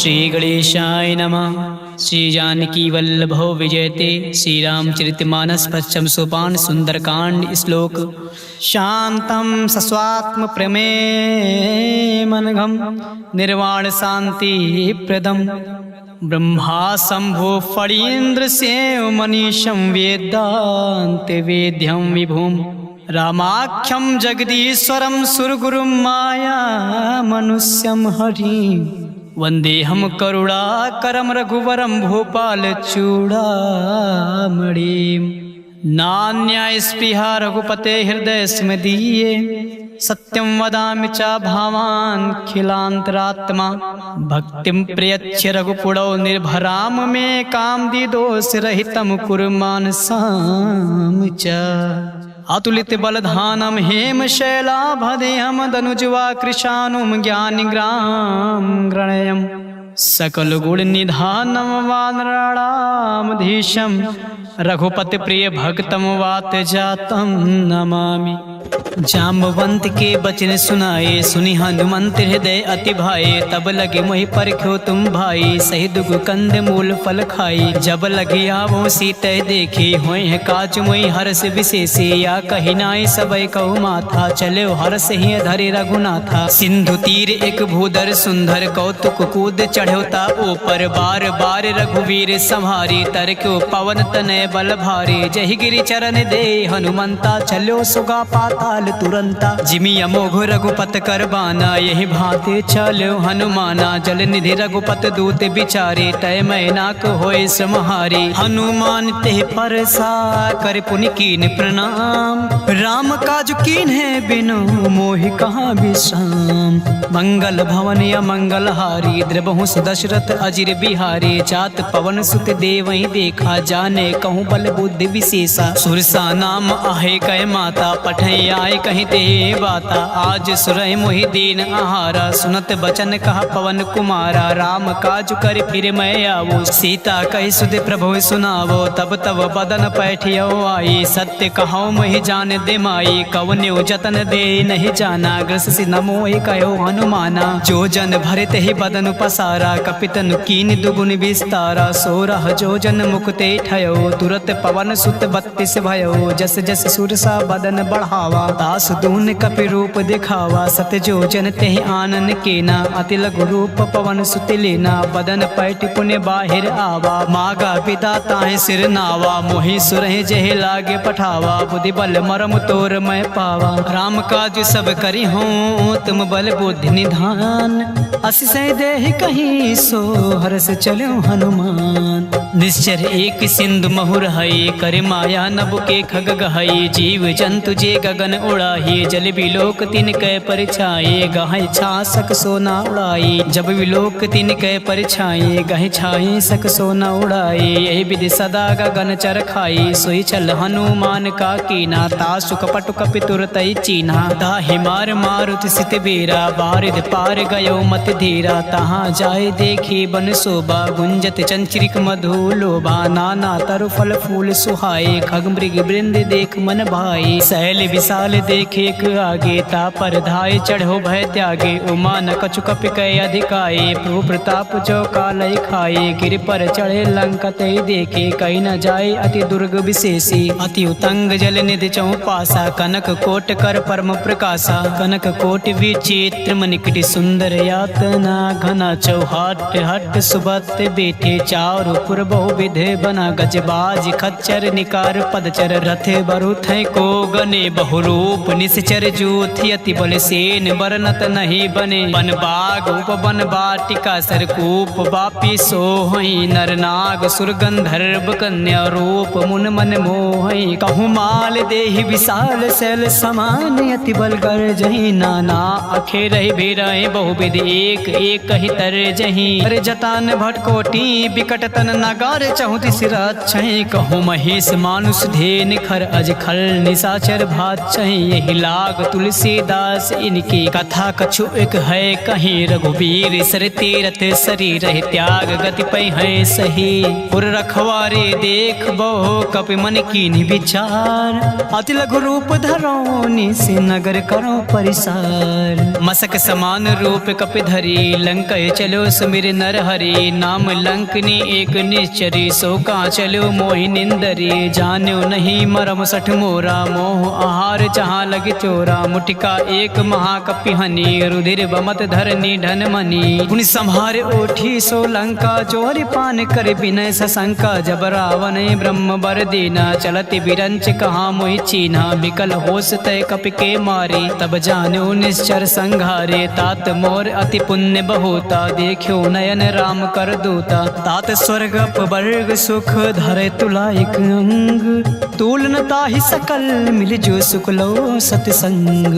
श्री गणेशाय नमः। श्री जानकी वल्लभो विजयते। श्री रामचरितमानस पश्चिम सोपान सुंदरकांड श्लोक। शांतं सस्वात्म प्रमेमनघं निर्वाण शांति प्रदम ब्रह्मा शंभो फणीन्द्र सेव मनीषं वेदांत वेद्यं विभुम रामाख्यं जगदीश्वरं सुरगुरुं माया मनुष्यं हरिं वंदेहम करुणाकरं रघुवरं भूपाल चूड़ामणिं नान्यास्पृहा रघुपते हृदय स्मदीये सत्यं वदामि च भावान् खिलान्तरात्मा भक्तिं प्रयच्छ रघुपुरौ निर्भराम मे कामदिदोषरहितं कुरु मानसां च अतुलित बलधानम हेम शैलाभदेहम दनुजवा कृशानुम ज्ञानिग्राम गणयम सकल गुण निधानम वानराणामधीशम रघुपति प्रिय भक्तम वात जातम नमामि। जाम्बवंत के बचन सुनाए सुनि हनुमंत हृदय अति भाए तब लगे मोहि परख्यो तुम भाई सही दुग कंद मूल फल खाई जब लगे आवो सीते देखी होय है काज मोहि हर्ष विशेषे या कही नाई सबय कहु माथा चले हर्ष ही धरे रघुनाथा सिंधु तीर एक भूधर सुंदर कौतुक कूद चढ़ोता ऊपर बार बार रघुवीर संहारी तरक्यो पवन तनय बल भारी जहि गिरि चरण दे हनुमंता चलो सुगा पाताल तुरंता जिमि अमोघ रघुपत कर बाना यही भांति चलो हनुमाना जल निधि रघुपत दूत बिचारे तय मैनाक होय समहारी हनुमान ते परसा कर पुनि कीन प्रणाम राम काज कीन है बिनु मोहि कहाँ विश्राम मंगल भवन या मंगल हारी द्रबहु दशरथ अजिर बिहारी जात पवन सुत देवहि देखा जाने कहूँ बल बुद्धि विशेषा सुरसा नाम आहे कह माता पठै आए कहीं ते बाता आज सुरहि मोहि दीन आहारा सुनत बचन कहा पवन कुमारा राम काज कर फिर मैं आवो सीता कही सुध प्रभु सुनावो तब तब बदन पैठियो आई सत्य कहो मोहि जान दे माई कवन्यो जतन दे नहीं जाना ग्रस नमो कहो हनुमाना जो जन भरत ही बदन पसारा कपितन कीन दुगुन विस्तारा सोरह जो जन मुक्ते ठयो तुरत पवन सुत 32 भयो जस जस सुरसा बदन बढ़ावा दास दून कपि रूप दिखावा सत जो जन तेहि आनन केना अति लघु रूप पवन सुत लेना बदन पैठ पुण्य बाहिर आवा मागा पिता ताहि सिर नावा मोहि सुरहि जहि लागे पठावा बुद्धि बल मरम तोर मैं पावा राम काज सब करी हूँ तुम बल बुद्धि निधान असिसै देहि कहीं सो हरस चलो हनुमान निश्चर एक सिंधु महुर हई कर माया नभ के खग गहई जीव जंतु जे गगन उड़ाही जल विलोक तिन कै परिछाए गहै छासक सोना उड़ाई जब विलोक तिन कै परिछाए गहै छाई सक सोना उड़ाई यही विधि सदा गगन चर खाई सोई चल हनुमान का कीना तासु कपट कपि तुरतई चीना ताहि मार मारुति सित बेरा बारिद पार गयो मत धीरा तहाँ जाए देखी बन शोभा गुंजत चंचरिक मधु लोभा नाना तरु फल फूल सुहाए खग मृग वृंद देख मन भाई शैल विशाल देखे आगे ता पर धाय चढ़ो भय त्यागे उमा न कछु कपि कय अधिकाए प्रभु प्रताप जो कालय खाए गिर पर चढ़े लंका ते देखे कहीं न जाए अति दुर्ग विशेषी अति उतंग जल निधि चौपासा कनक कोट कर परम प्रकाशा कनक कोट विचित्र मनिकटि सुंदर यातना घना चौहाट हट सुबत बेटे चारु पुर बहु विधे बना गजबाज खच्चर निकार पदचर रथ बरुथ को गने बहुरूप निश्चर जूथ यति बल सेन बरनत नहीं बने बन बाग उपवन बाटिका सरकूप बापी सोहई नरनाग सुरगंधर्व कन्या रूप मुन मन मोहई कहूँ माल देहि विशाल शैल समान यति बल कर जही नाना अखे रही बेरहि बहुविध एक एक कही तर जही अरे जतान भटकोटी बिकट तन नगार चहुति सिर छहि छही कहूँ महेश मानुष धे निखर अज खल निशाचर भात छही यही लाग तुलसीदास इनकी कथा कछु एक है कहीं रघुबीर सर तीरथ शरीर त्याग गति पै है सही पुर रखवारे देख बहु कपि मन की विचार अति लघु रूप धरो निस नगर करो परिसार मसक समान रूप कपि धरी लंक चलो सुमिर नर हरि नाम लंकनी एक निश्चरी सो का चलो मोहि निंदरी जान्यो नहीं मरम सठ मोरा मोह आहार जहाँ लगे चोरा मुटिका एक महाकपि हनी रुधिर बमत धरनी धन मनी पुनि संहार ओठी सो लंका चोरी पान कर विनय सशंका जब रावण ब्रह्म बर दीना चलति बिरंच कहा मोहि चीना बिकल होश तय कपि के मारे तब जानो निश्चर संघारे तात मोर अति पुण्य बहुता देखो नयन राम कर दूता तात स्वर्ग वर्ग सुख धरे तुला एक अंग तूलन ताहि सकल मिल जो सुख लो सतसंग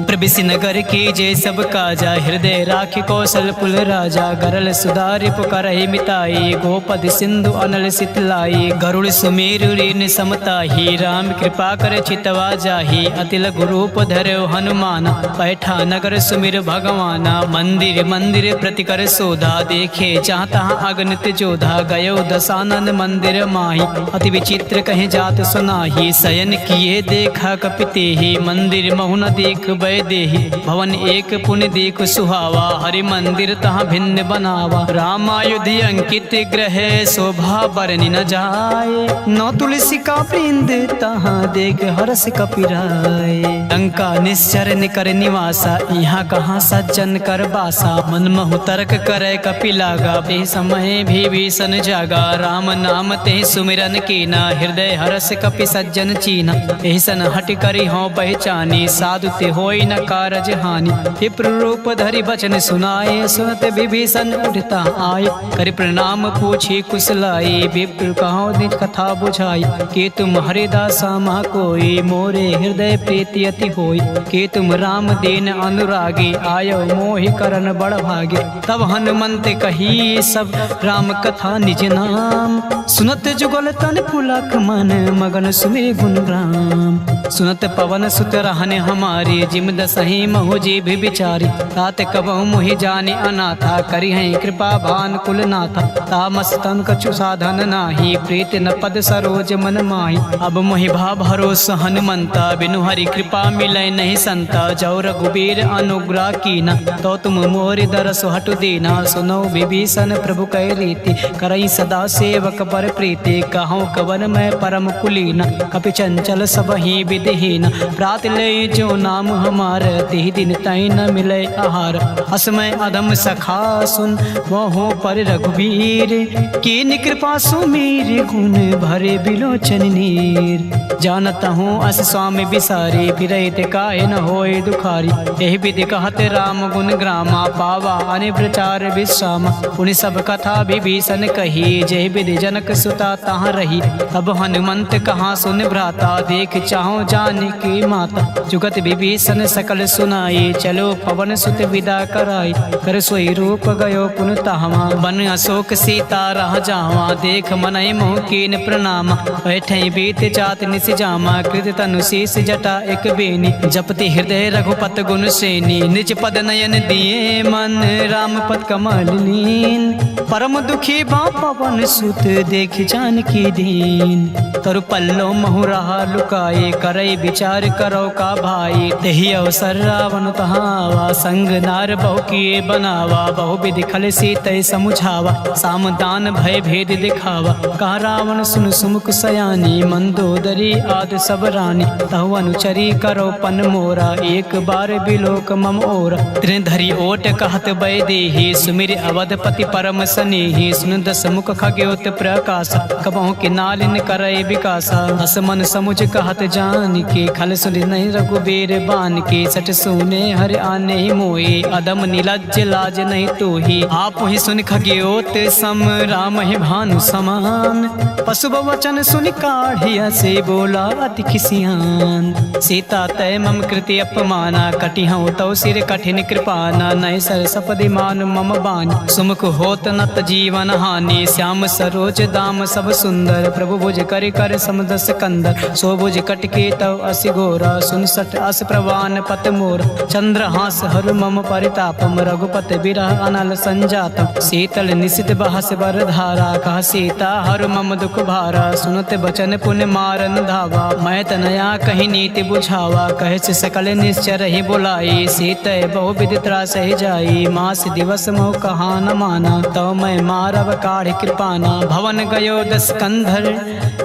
प्रबिसि नगर की जय सब काजा हृदय राखि कौशल पुल राजा गरल सुधारि पुकारहि मिताई गोपद सिंधु अनल सितलाई गरुड़ सुमेरु ऋण समताहि राम कृपा कर चितवा जाहि अति लघु रूप धरो हनुमान बैठा नगर सुमिर भगवाना मंदिर मंदिर प्रति कर सोधा देखे चाहता अगणित जोधा गयो दशानन मंदिर माही अति विचित्र कहे जात सुनाही शयन किए देखा कपिते ही मंदिर महु न देख बै देहि भवन एक पुण्य देख सुहावा हरि मंदिर तहाँ भिन्न बनावा रामायुधि अंकित ग्रह शोभा बरनि न जाए नौ तुलसी का वृंद तहाँ देख हरस कपिराय लंका निश्चर निकर निवासा यहाँ कहाँ सज्जन कर बासा मन महु तर्क करे कपि लागा ते समय भीषण जागा राम नाम ते सुमिरन कीना हृदय हरस कपि सज्जन चीना एहसन हट करी हो पहचानी साधु ते होई न कारज हानि विप्र रूप धरि बचन सुनाए सुनत विभीषण उठता आए करि प्रणाम पूछी कुशलाई विप्र कहो निज कथा बुझाई के तुम हरिदासा महा कोई मोरे हृदय प्रीति अति होई के तुम राम दीन अनुरागी आयो मोहि करन बड़ भागे तब हनुमंत कही सब राम कथा निज नाम सुनत जुगल तन पुलक मन मगन सुमे गुण राम सुनत पवन सुत रहने हमारे जिम दसही महु जी भी बिचारी तात कबहु मुहि जाने अनाथा करी है कृपा भान कुल नाथा तामस तन कछु साधन नाही प्रीत न पद सरोज मन माही अब मोहि भा भरोस हनुमंता बिनु हरि कृपा मिलै नहीं संता जौ रघुबीर अनुग्रह कीना तो तुम मोरि दरस हटु दीना सुनो विभीषण प्रभु कै रीति करई सदा सेवक पर प्रीति कहूँ कवन मैं परम कुलीना कपि चंचल सब ही विधिहीन प्रात ले जो नाम हमार तिहि दिन तई न मिले आहार असमय अधम सखा सुन वहो पर रघुबीर कीन कृपा सुमीर गुण भरे बिलोचन नीर जानत हूँ अस स्वामी बिसारी फिरहित काहे न होए दुखारी एहि विधि कहते राम गुण ग्रामा पावा अनि प्रचार विश्रामा पुनि सब कथा विभीषण कही जय विधि जनक सुता तहाँ रही तब हनुमंत कहाँ सुन भ्राता देख चाहो जाने की माता जुगत विभीषण सकल सुनाई चलो पवन सुत विदा कराई कर सोई रूप गयो पुन तहवा बन अशोक सीता रह जावा देख मनई मोह कीन प्रणामा बैठे बीत चात निस जामा कृत तनु शीस जटा एक बेनी जपति हृदय रघुपत गुण सेनी निज पद नयन दिए मन राम पद कमल लीन परम दुखी बा पवन सुत देख जानकी दीन तरु पल्लो महु रहा लुकाए करई विचार करो का भाई तेहि अवसर रावण तहावा संग नार बहु किए बनावा बहु विधि खल सीतै समुझावा सामदान भय भेद दिखावा कहा रावण सुन सुमुख सयानी मंदोदरी आद सब रानी तहु अनुचरी करो पन मोरा एक बार बिलोक मम ओरा त्रिन धरी ओट कहत बै देहि सुमिर अवधपति परम सनेहि सुन दस मुख खगोत प्रकाश कबहु के नालिन करय विकासा हस मन समुझ कहत जान के खल सुन नहीं रघुबीर बान के सट सुने हर आने मोए अदम निलज्ज लाज नहीं तो ही आप ही सुन खगोत सम राम ही भानु समान पशु वचन सुन काढ़िया से बोला अति खिसियान सीता तय मम कृति अपमाना कटिहौ तौ सिर कठिन कृपाना नय सर सपदि मान मम बानी सुमुख होत नत जीवन हानि श्याम सरोज दाम सब सुंदर, प्रभु भुज कर कर समदस कंदर, सो भुज कटके तव असि घोरा, सुन सट अस प्रवान पत मोर, चंद्रहास हर मम परितापम, रघुपत बिरह अनल संजातम, शीतल निशित बहस बर धारा, कह सीता हर मम दुख भारा, सुनत बचन पुण्य मारन धावा, मैं तनया कहीं नीति बुझावा, कहे से सकल निश्चर ही बुलाई, सीते बहु विधि त्रास ही जाई, मास दिवस मोह कहा न माना, तो मैं मारव काढ़ कृपाना, भवन गयो दस कंधर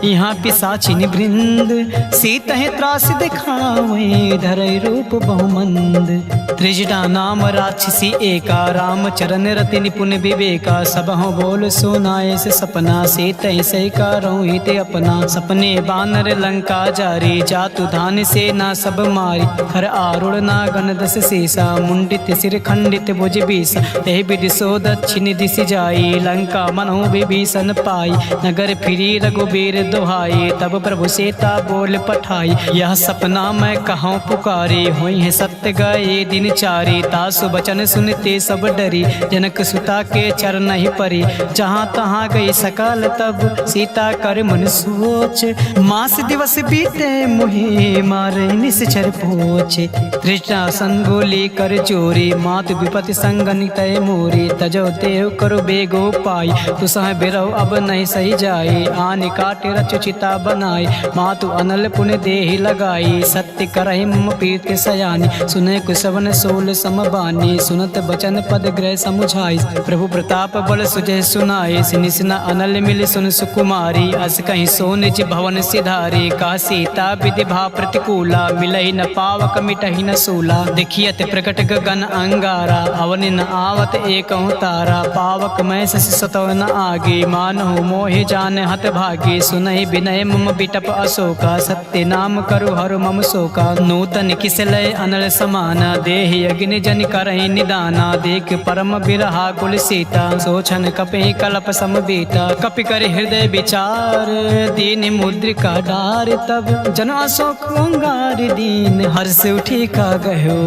यहाँ पिसाचिन वृंद, सीत है त्रास दिखावे धरय रूप बहुमंद, त्रिजटा नाम राक्षसी एका, राम चरण रति निपुण विवेका, सब हो बोल सुनाए से सपना, सीत से करो हित अपना, सपने बानर लंका जारी, जातु धान से ना सब मारी, हर आरुण ना गण दस सीसा, मुंडित सिर खंडित भुज बीस, ते विदिशो दक्षिण दिश जाई, लंका मनो विभीषण पाई, नगर फिरी रघुबीर दोहाई, तब प्रभु सीता बोल पठाई, यह सपना मैं कहूँ पुकारी, हुई है सत्य गए दिन चारी, तासु बचन सुनते सब डरी, जनक सुता के चरण ही परी, जहाँ तहाँ गई सकल तब सीता कर मन सोच, मास दिवस बीते मुहे मारे निश्चर पोच, तृष्णा संगोली कर चोरी, मातु विपति संगन तय मोरी, तजो देव करो बेगो पाई, तु सह बिरहो अब नहीं सही जाई, आनि काटे रचु चिता बनाई, मातु अनल पुण्य देहि लगाई, सत्य करहि मम प्रीत सयानी, सुने कुसवन सोल समबानी, सुनत बचन पद ग्रह समुझाई, प्रभु प्रताप बल सुजय सुनाई, निसना अनल मिल सुन सुकुमारी, अस कहीं सो निज भवन सिधारी, का सीता विधि भा प्रतिकूला, मिलहि न पावक मिटहि न सूला, देखियत प्रकट गगन अंगारा, अवन न आवत एक तारा, पावक मैं शशि सतव न आगे, मानहु मोहि जान हत भागी, सुनहि विनय मम बिटप अशोका, सत्य नाम करु हरु मम शोका, नूतन किसलय अनल समाना, देहि अग्नि जन करहि निदाना, देख परम बिरहा कुल सीता, सोचन कपि कल्प समबीता, कपि कर हृदय विचार, दीन मुद्रिका डार, तब जन अशोक अंगार दीन, हर्ष उठी का गयो,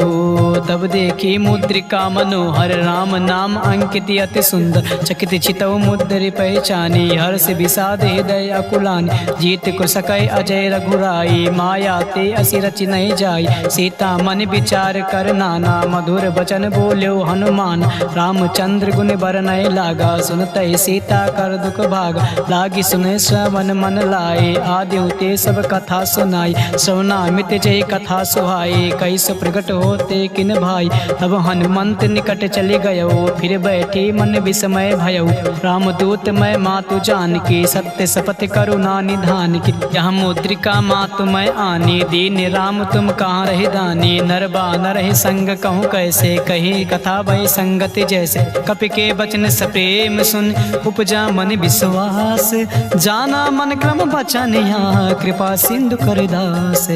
तब देखी मुद्रिका मनोहर, राम नाम अंकित अति सुंदर, चकित चितव मुद्रि पहचानी, हर्ष विषाद हृदय अकुलानी, जीत को सकै अजय रघुराई, माया ते असि रचि नहीं जाई, सीता मन विचार कर नाना, मधुर बचन बोल्यो हनुमान, रामचंद्र गुण बरनय लागा, सुनतै सीता कर दुख भागा, लागी सुने श्रवण मन लाए, आदि ते सब कथा सुनाई, श्रवणामित जय कथा सुहाई, कैसो प्रकट होते किन भाई, तब हनुमंत निकट चले गयो, फिर बैठी मन विस्मय भयो, रामदूत मैं मातु जान की, सत्य शपथ करुणा निधान की, यह मुद्रिका मातु मैं आनी, दीन राम तुम कहाँ रही दानी, नर बानर ही संग कहूँ कैसे, कही कथा भई संगति जैसे, कपि के बचन सप्रेम सुन, उपजा मन विश्वास, जाना मन क्रम बचन यहाँ, कृपा सिंधु कर दास,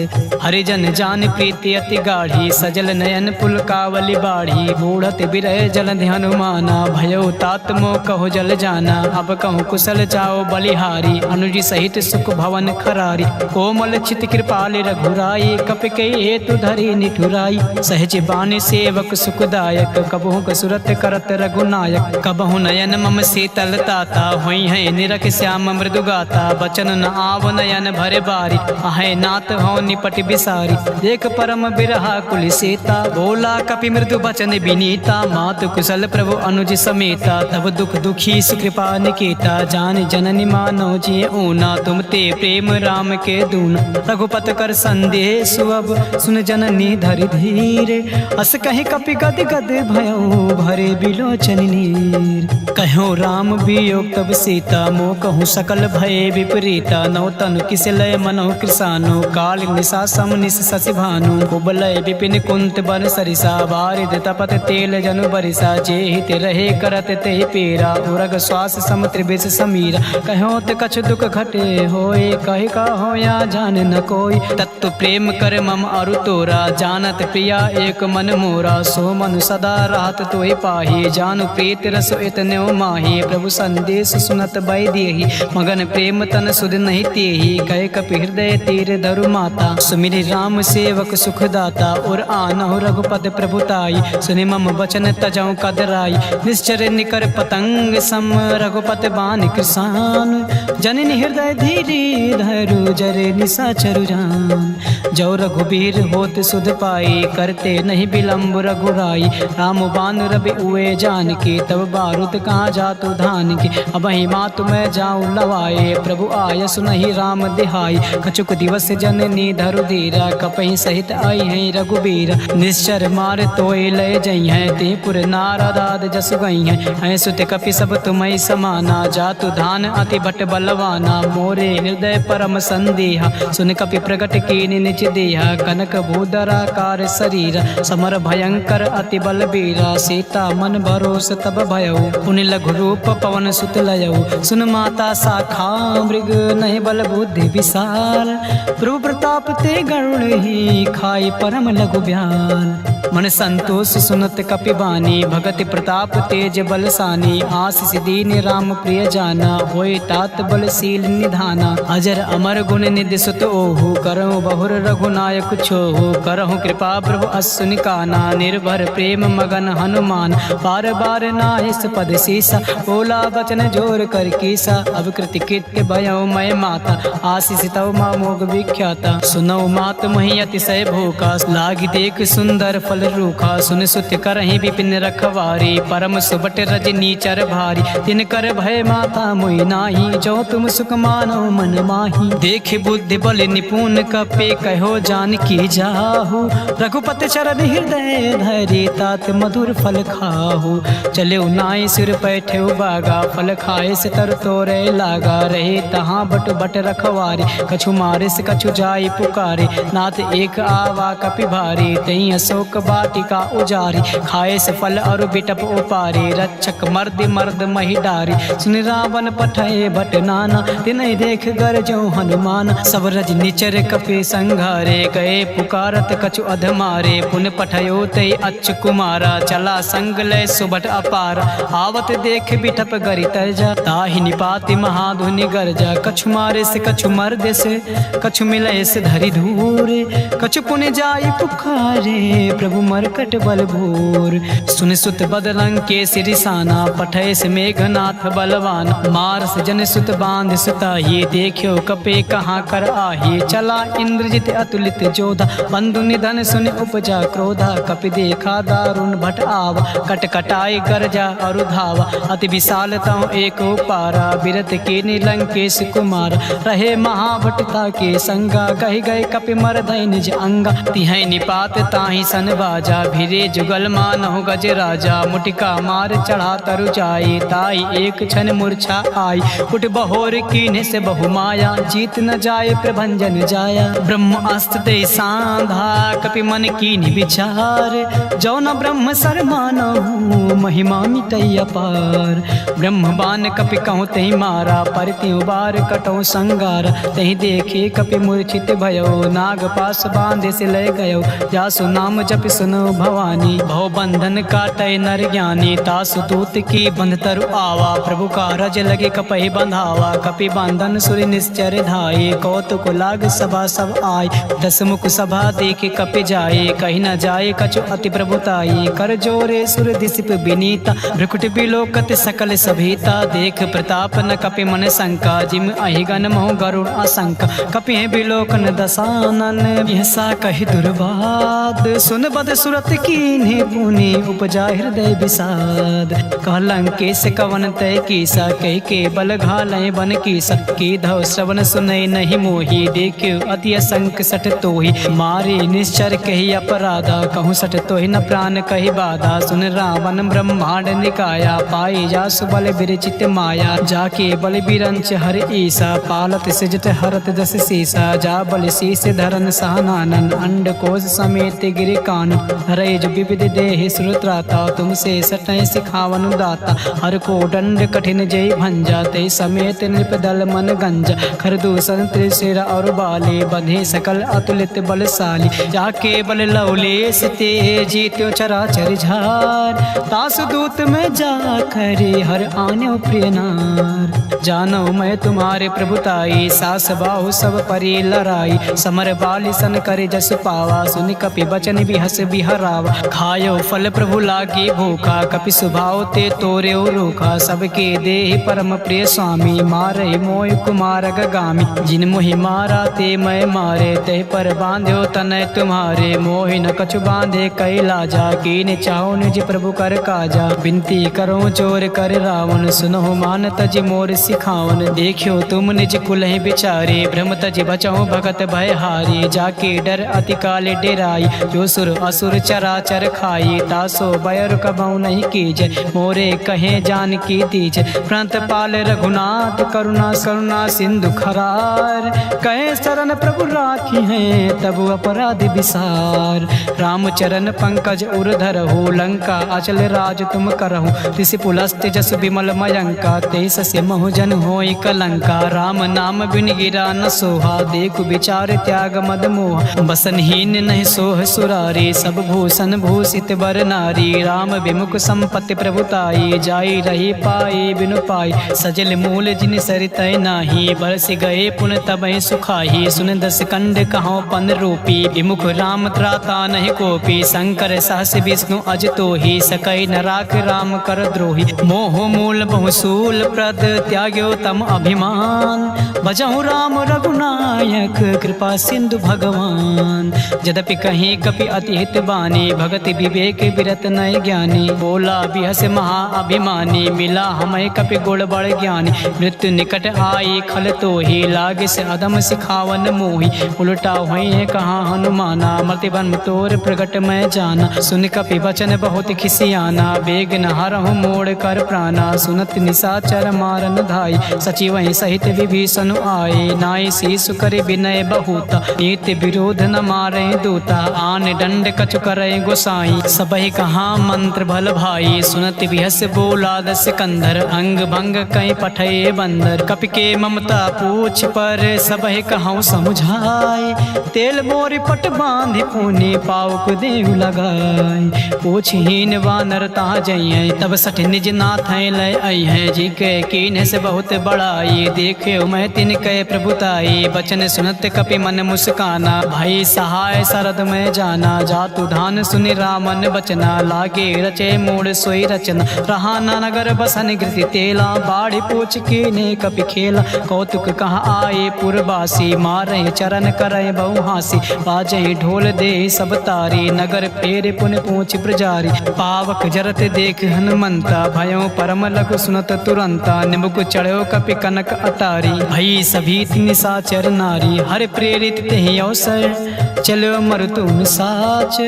हरिजन जान प्रीति अति गाढ़ी, सजल नयन पुलकावली बाढ़ी, बूढ़त बिरह जलधि हनुमाना, भयो तात मोह कहो जल जाना, अब कहूँ कुशल जाओ बलिहारी, अनुज सहित सुख भवन खरारी, कोमल चित कृपाल रघुराई, कपि के हेतु धरी निठुराई, सहज बानी सेवक सुखदायक, कबहु कसुरत करत रघुनायक, कबहु नयन मम शीतल ताता, हुई है निरख श्याम मृदु गाता, बचन न आव नयन भरे बारी, आहे नाथ हो निपट बिसारी, देख परम बिरहा कुल सीता, बोला कपि मृदु बचन विनीता, मातु कुशल प्रभु अनुज समेता, तब दुख दुखी सुकृपा निकेता, जान जननी मानो जिये ऊना, तुम ते प्रेम राम के दूना, रघुपत कर संदेह सुअब, सुन जननी धरि धीरे, अस कहीं कपि गद गद भयो, भरे बिलोचन नीर, कहो राम वियोग तब सीता, मोह कहूँ सकल भय विपरीता, नौ तनु किस लय मनो कृसानो, काल निशा सम निश शशि भानु, कुबलय विपिन कुंत बन सरिसा, बारिद तपत तेल जनु बरिसा, जे हित रहे करत ते पेरा, उरग श्वास सम त्रिविश समीरा, कहो ते कछ दुख घटे होए, कहि का हो या जान न कोई, तत्व प्रेम कर मम अरु तोरा, जानत प्रिया एक मन मोरा, सो मन सदा राहत तोहि पाही, जानु प्रीत रस इतने माही, प्रभु संदेश सुनत बै देहि, मगन प्रेम तन सुध नहीं तेहि, कहे कपि हृदय तीर धरु माता, सुमिरि राम सेवक सुखदाता, और आनहु रघुपद प्रभुताई, सुनि मम वचन तजौ कदराई, निश्चर निकर पतंग सम, रघुपत बान कृसान, जान, जननी हृदय धीरे धरु जरे निशाचरु जान। जो रघुबीर होत सुध पाई, करते नहीं विलम्ब रघुराई। राम बान रवि उए जान के, तब बारूद कहाँ जातु धान के। अब मात मैं जाऊँ लवाए, प्रभु आय सुनहि राम दिहाई। कछुक दिवस जननी धरु धीरा, कपहि सहित आई है रघुबीर। निश्चर मार तोय लय जई है, ते पुर नारदाद जस गई है। सुत कपि सब तुम्हें समाना, जातु धान अति भट बलवाना। मोरे हृदय परम संदेहा, सुन कपि प्रगट कीनि निज देहा। कनक भूधराकार शरीर, समर भयंकर अति बलबीरा। सीता मन भरोस तब भयउ, पुनि लघु रूप पवन सुत लयउ। सुन माता शाखा मृग, नहीं बल बुद्धि विशाल। प्रभु प्रताप ते गरुड़ ही, खाई परम लघु ब्याल। मन संतोष सुनत कपि बानी, भगति प्रताप तेज बलसानी। आशीष दीन राम प्रिय जाना, होय तात बलशील निधाना। अजर अमर गुण निधि सुत ओहु, करहु बहुर रघुनायक छोहु। करहु कृपा प्रभु असुनि काना, निर्भर प्रेम मगन हनुमान। बार बार नाहिस पद सीसा, बोला बचन जोर कर कीसा। अब कृति कृत्य भयो मैं माता, आशीष तव मोग विख्याता। सुनौ मात मही अतिशय भूखा, लागी देख सुंदर फल रूखा। सुन सुत करहि विपिन रखवारी, परम सुबट रजनी चर भारी। तिन कर भय माता मोहि नाही, जो तुम सुख मानो मन माही। देख बुद्धि बल निपुण कपे, कहो जान की जाहु। रघुपति चरण हृदय धरे, तात मधुर फल खाहु। चले नाई सिर पैठे बागा, फल खाए से तर तोरे लागा। रहे तहाँ बट बट रखवारी, कछु मारे से कछु जाई पुकारे। नाथ एक आवा कपि भारी, तई अशोक वाटिका उजारी। खाए से फल और बिटप उपारी, रक्षक मर्द मर्द मही डारी। सुन रावण पठय भट नाना, तिनहि देख गरजो हनुमान। सब रज निचर कपि संघारे, गए पुकारत कछु अधमारे। पुन पठयो तय अच्छ कुमारा, चला संग लय सुबट अपारा। आवत देख बिटप गरि तरजा, ताहि निपाति महाधुनि गरजा। कछु मारे से कछु मर्द से, कछु मिलय से धरि धूरे। कछु पुन जाई पुकारे, प्रभु मरकट बल भूर। सुन सुत बदलंग के सिरिसाना, पठय से मेघनाथ बलवान। मार से जन सुत बांध सुताही, देखियो कपे कहाँ कर आही। चला इंद्रजित अतुलित जोधा, बंधु निधन सुन उपजा क्रोधा। कपि देखा दारुण भट आवा, कट कटाई गरजा और धावा। अति विशाल तव एक पारा, बिरत के नीलंकेश कुमार। रहे महाभटता के संगा, कहि गए कपि मरधय निज अंगा। तिहै निपात ताहि सन बाजा, भिरे जुगल मानहु गज राजा। मुटिका मार चढ़ा तरु जाई, ताई एक क्षण मूर्छा आई। उठ बहोर कीन्हे से बहु माया, जीत न जाए प्रभंजन जाया। ब्रह्म अस्त्र दे सांधा, कपि मन कीन्हि विचार। जो न ब्रह्म सर मानहु, महिमा मिटई अपार। ब्रह्म बान कपि कहूँ तहि मारा, पर त्यों बार कटौ संगार। तहि देखे कपि मूर्छित भयो, नाग पास बांधे से लय गयो। जासु नाम जप सुनो भवानी, भव बंधन काटय नर ज्ञानी। तासु दूत की बंध तरु आवा, प्रभु का रज लगे कपहि बंधावा। कपि बंधन सुर निश्चर धाये, कौतुक लाग सभा सब आय। दस मुख सभा देखे कपि जाए, कहीं न जाए कछु अति प्रभुताई। कर जोरे सुर दिसिप विनीता, भ्रुकुट बिलोकत सकल सभीता। देख प्रताप न कपि मन शंका, जिम अहिगन मोह गरुड़ आशंका। कपि है बिलोकन दसानन, यसा कहि दुर्वाद। सुन बद सुरत कीन्हे पुनि, उपजा हृदय विषाद। कहलंकेश कवन तय कीसा, कह के बल घालय बन कीसा। की धव श्रवण सुनय नहीं मोही, देखियो अति असंक सठ तोहि। मारे निश्चर कही अपराधा, कहूँ सठ तोहि न प्राण कही बाधा। सुन रावण ब्रह्मांड निकाया, पाई जासु बल विरचित माया। जाके बल बिरंच हर ईसा, पालत सिजट हरत दस सीसा। जा बल शीस धरन सहनानन, अंड कोश समेत गिरि कान। रैज विविध देहि श्रुत्राता, तुमसे सटय सिखावन दाता। हर को दंड कठिन जय भंजा, ते समेत नृपदल मन गंजा। खरदूषण त्रिशिर और बाले, बंधे सकल अतुलित बलशाली। जाके बल लवलेश ते, जीत्यो चराचर झार। तासु दूत में जा खरे, हर आन्यो प्रिय नार। जानो मैं तुम्हारे प्रभुताई, सास बाहु सब परि लड़ाई। समर बाली सन करे जस पावा, सुनि कपि बचन भी हस बिहरावा। खायो फल प्रभु लागी भूखा, कपि स्वभाव ते तोरे रूखा। सबके देहि परम प्रिय स्वामी, मारे मोय कुमार गगामी। जिन मोहि मारा ते मैं मारे, ते पर बांध्यो तनय तुम्हारे। मोहि न कछु बांधे कैला जा, कीन चाहो निज प्रभु कर काजा। बिनती करो चोर कर रावण, सुनो मान तज मोर सिखावन। देखियो तुम निज कुलहि बिचारे, भ्रम तज बचहु भगत भय हारी। जाके डर अति काले डेराई, जो सुर असुर चराचर खाई। तासो बयर कबहु नहीं कीजय, मोरे कहे जान की दीजय। प्रणत पाल रघुनाथ करुणा करुणा सिंधु खरार। कहे शरण प्रभु राखी हैं, तब अपराध विसार। रामचरण पंकज उरधर हो, लंका अचल राज तुम करहु। ऋषि पुलस्त जस विमल मयंका, तेस से महु जन होई कलंका। राम नाम बिन गिरा न सोहा, देखु विचार त्याग मद मोहा। बसनहीन नहीं सोह सुरारी, सब भूषण भूषित बर नारी। राम विमुख संपत्ति प्रभुताई, जाई रही पाई बिनु पाई। सजल मूल जिन सरितय नाही, बरस गए पुन तबहि सुखाही। सुन दस कंड कहो पन रूपी, विमुख राम त्राता नहीं कोपी। शंकर सहस विष्णु अज तोहि, सकई न राख राम कर द्रोही। मोह मूल बहुसूल प्रद, त्याग्यो तम अभिमान। भजहु राम रघुनायक, कृपा सिंधु भगवान। यद्यपि कहीं कपि अति हित बानी, भगति विवेक विरत नय ज्ञानी। बोला बिहस महा अभिमानी, मिला हमें कपि गुण बड़ ज्ञानी। मृत्यु निकट आई खल तोहि, लागे से अधम सिखावन मोहि। उल्टा हुई कहाँ हनुमाना, मति बन तोर प्रगट मैं जाना। सुन कपि वचन बहुत खिसियाना, बेग न हरहु मोड़ कर प्राणा। सुनत निशाचर मारन धाई, सचिव सहित विभीषण आए। नाई शीशु करे विनय बहुता, नीति विरोध न मारे दूता। आन दंड कछु करे गोसाई, सबहि कहाँ मंत्र भल भाई। सुनत बिहस बोला दस कंधर, अंग भंग कई पठे बंदर। कपि के ममता पूछ पर, सबहि कहूँ समुझाए। तेल मोरी पट बांधि पुनि, पाउक देव लगाए। पूछहीन वानर ता जइयै, तब सठ निज नाथ लय अइहै। जी के कीन से बहुत बड़ाई, देखे मैं तिनके प्रभुताई। बचन सुनत कपि मन मुस्काना, भाई सहाय शरद में जाना। जातु धान सुनि रामन बचना, लागे रचे मूड सोई रचना। रहा न नगर बसन कृति तेला, बाढ़ पूछ के ने कपि खेला। कौतुक कहाँ आए पुरवासी, मारे चरण करे बहु हासी। बाजे ढोल दे सब तारी, नगर फेर पुन पूछ प्रजारी। पावक जरत देख हनुमंता, भयो परम लघु सुनत तुरंता। निमुख चढ़ो कपि कनक अटारी, भई सभी निशाचर नारी। हर प्रेरित तेहि अवसर, चलो मरुतुम साच।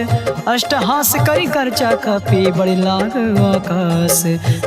अष्टहास करि करचा कपि, बड़ि लाग आकाश।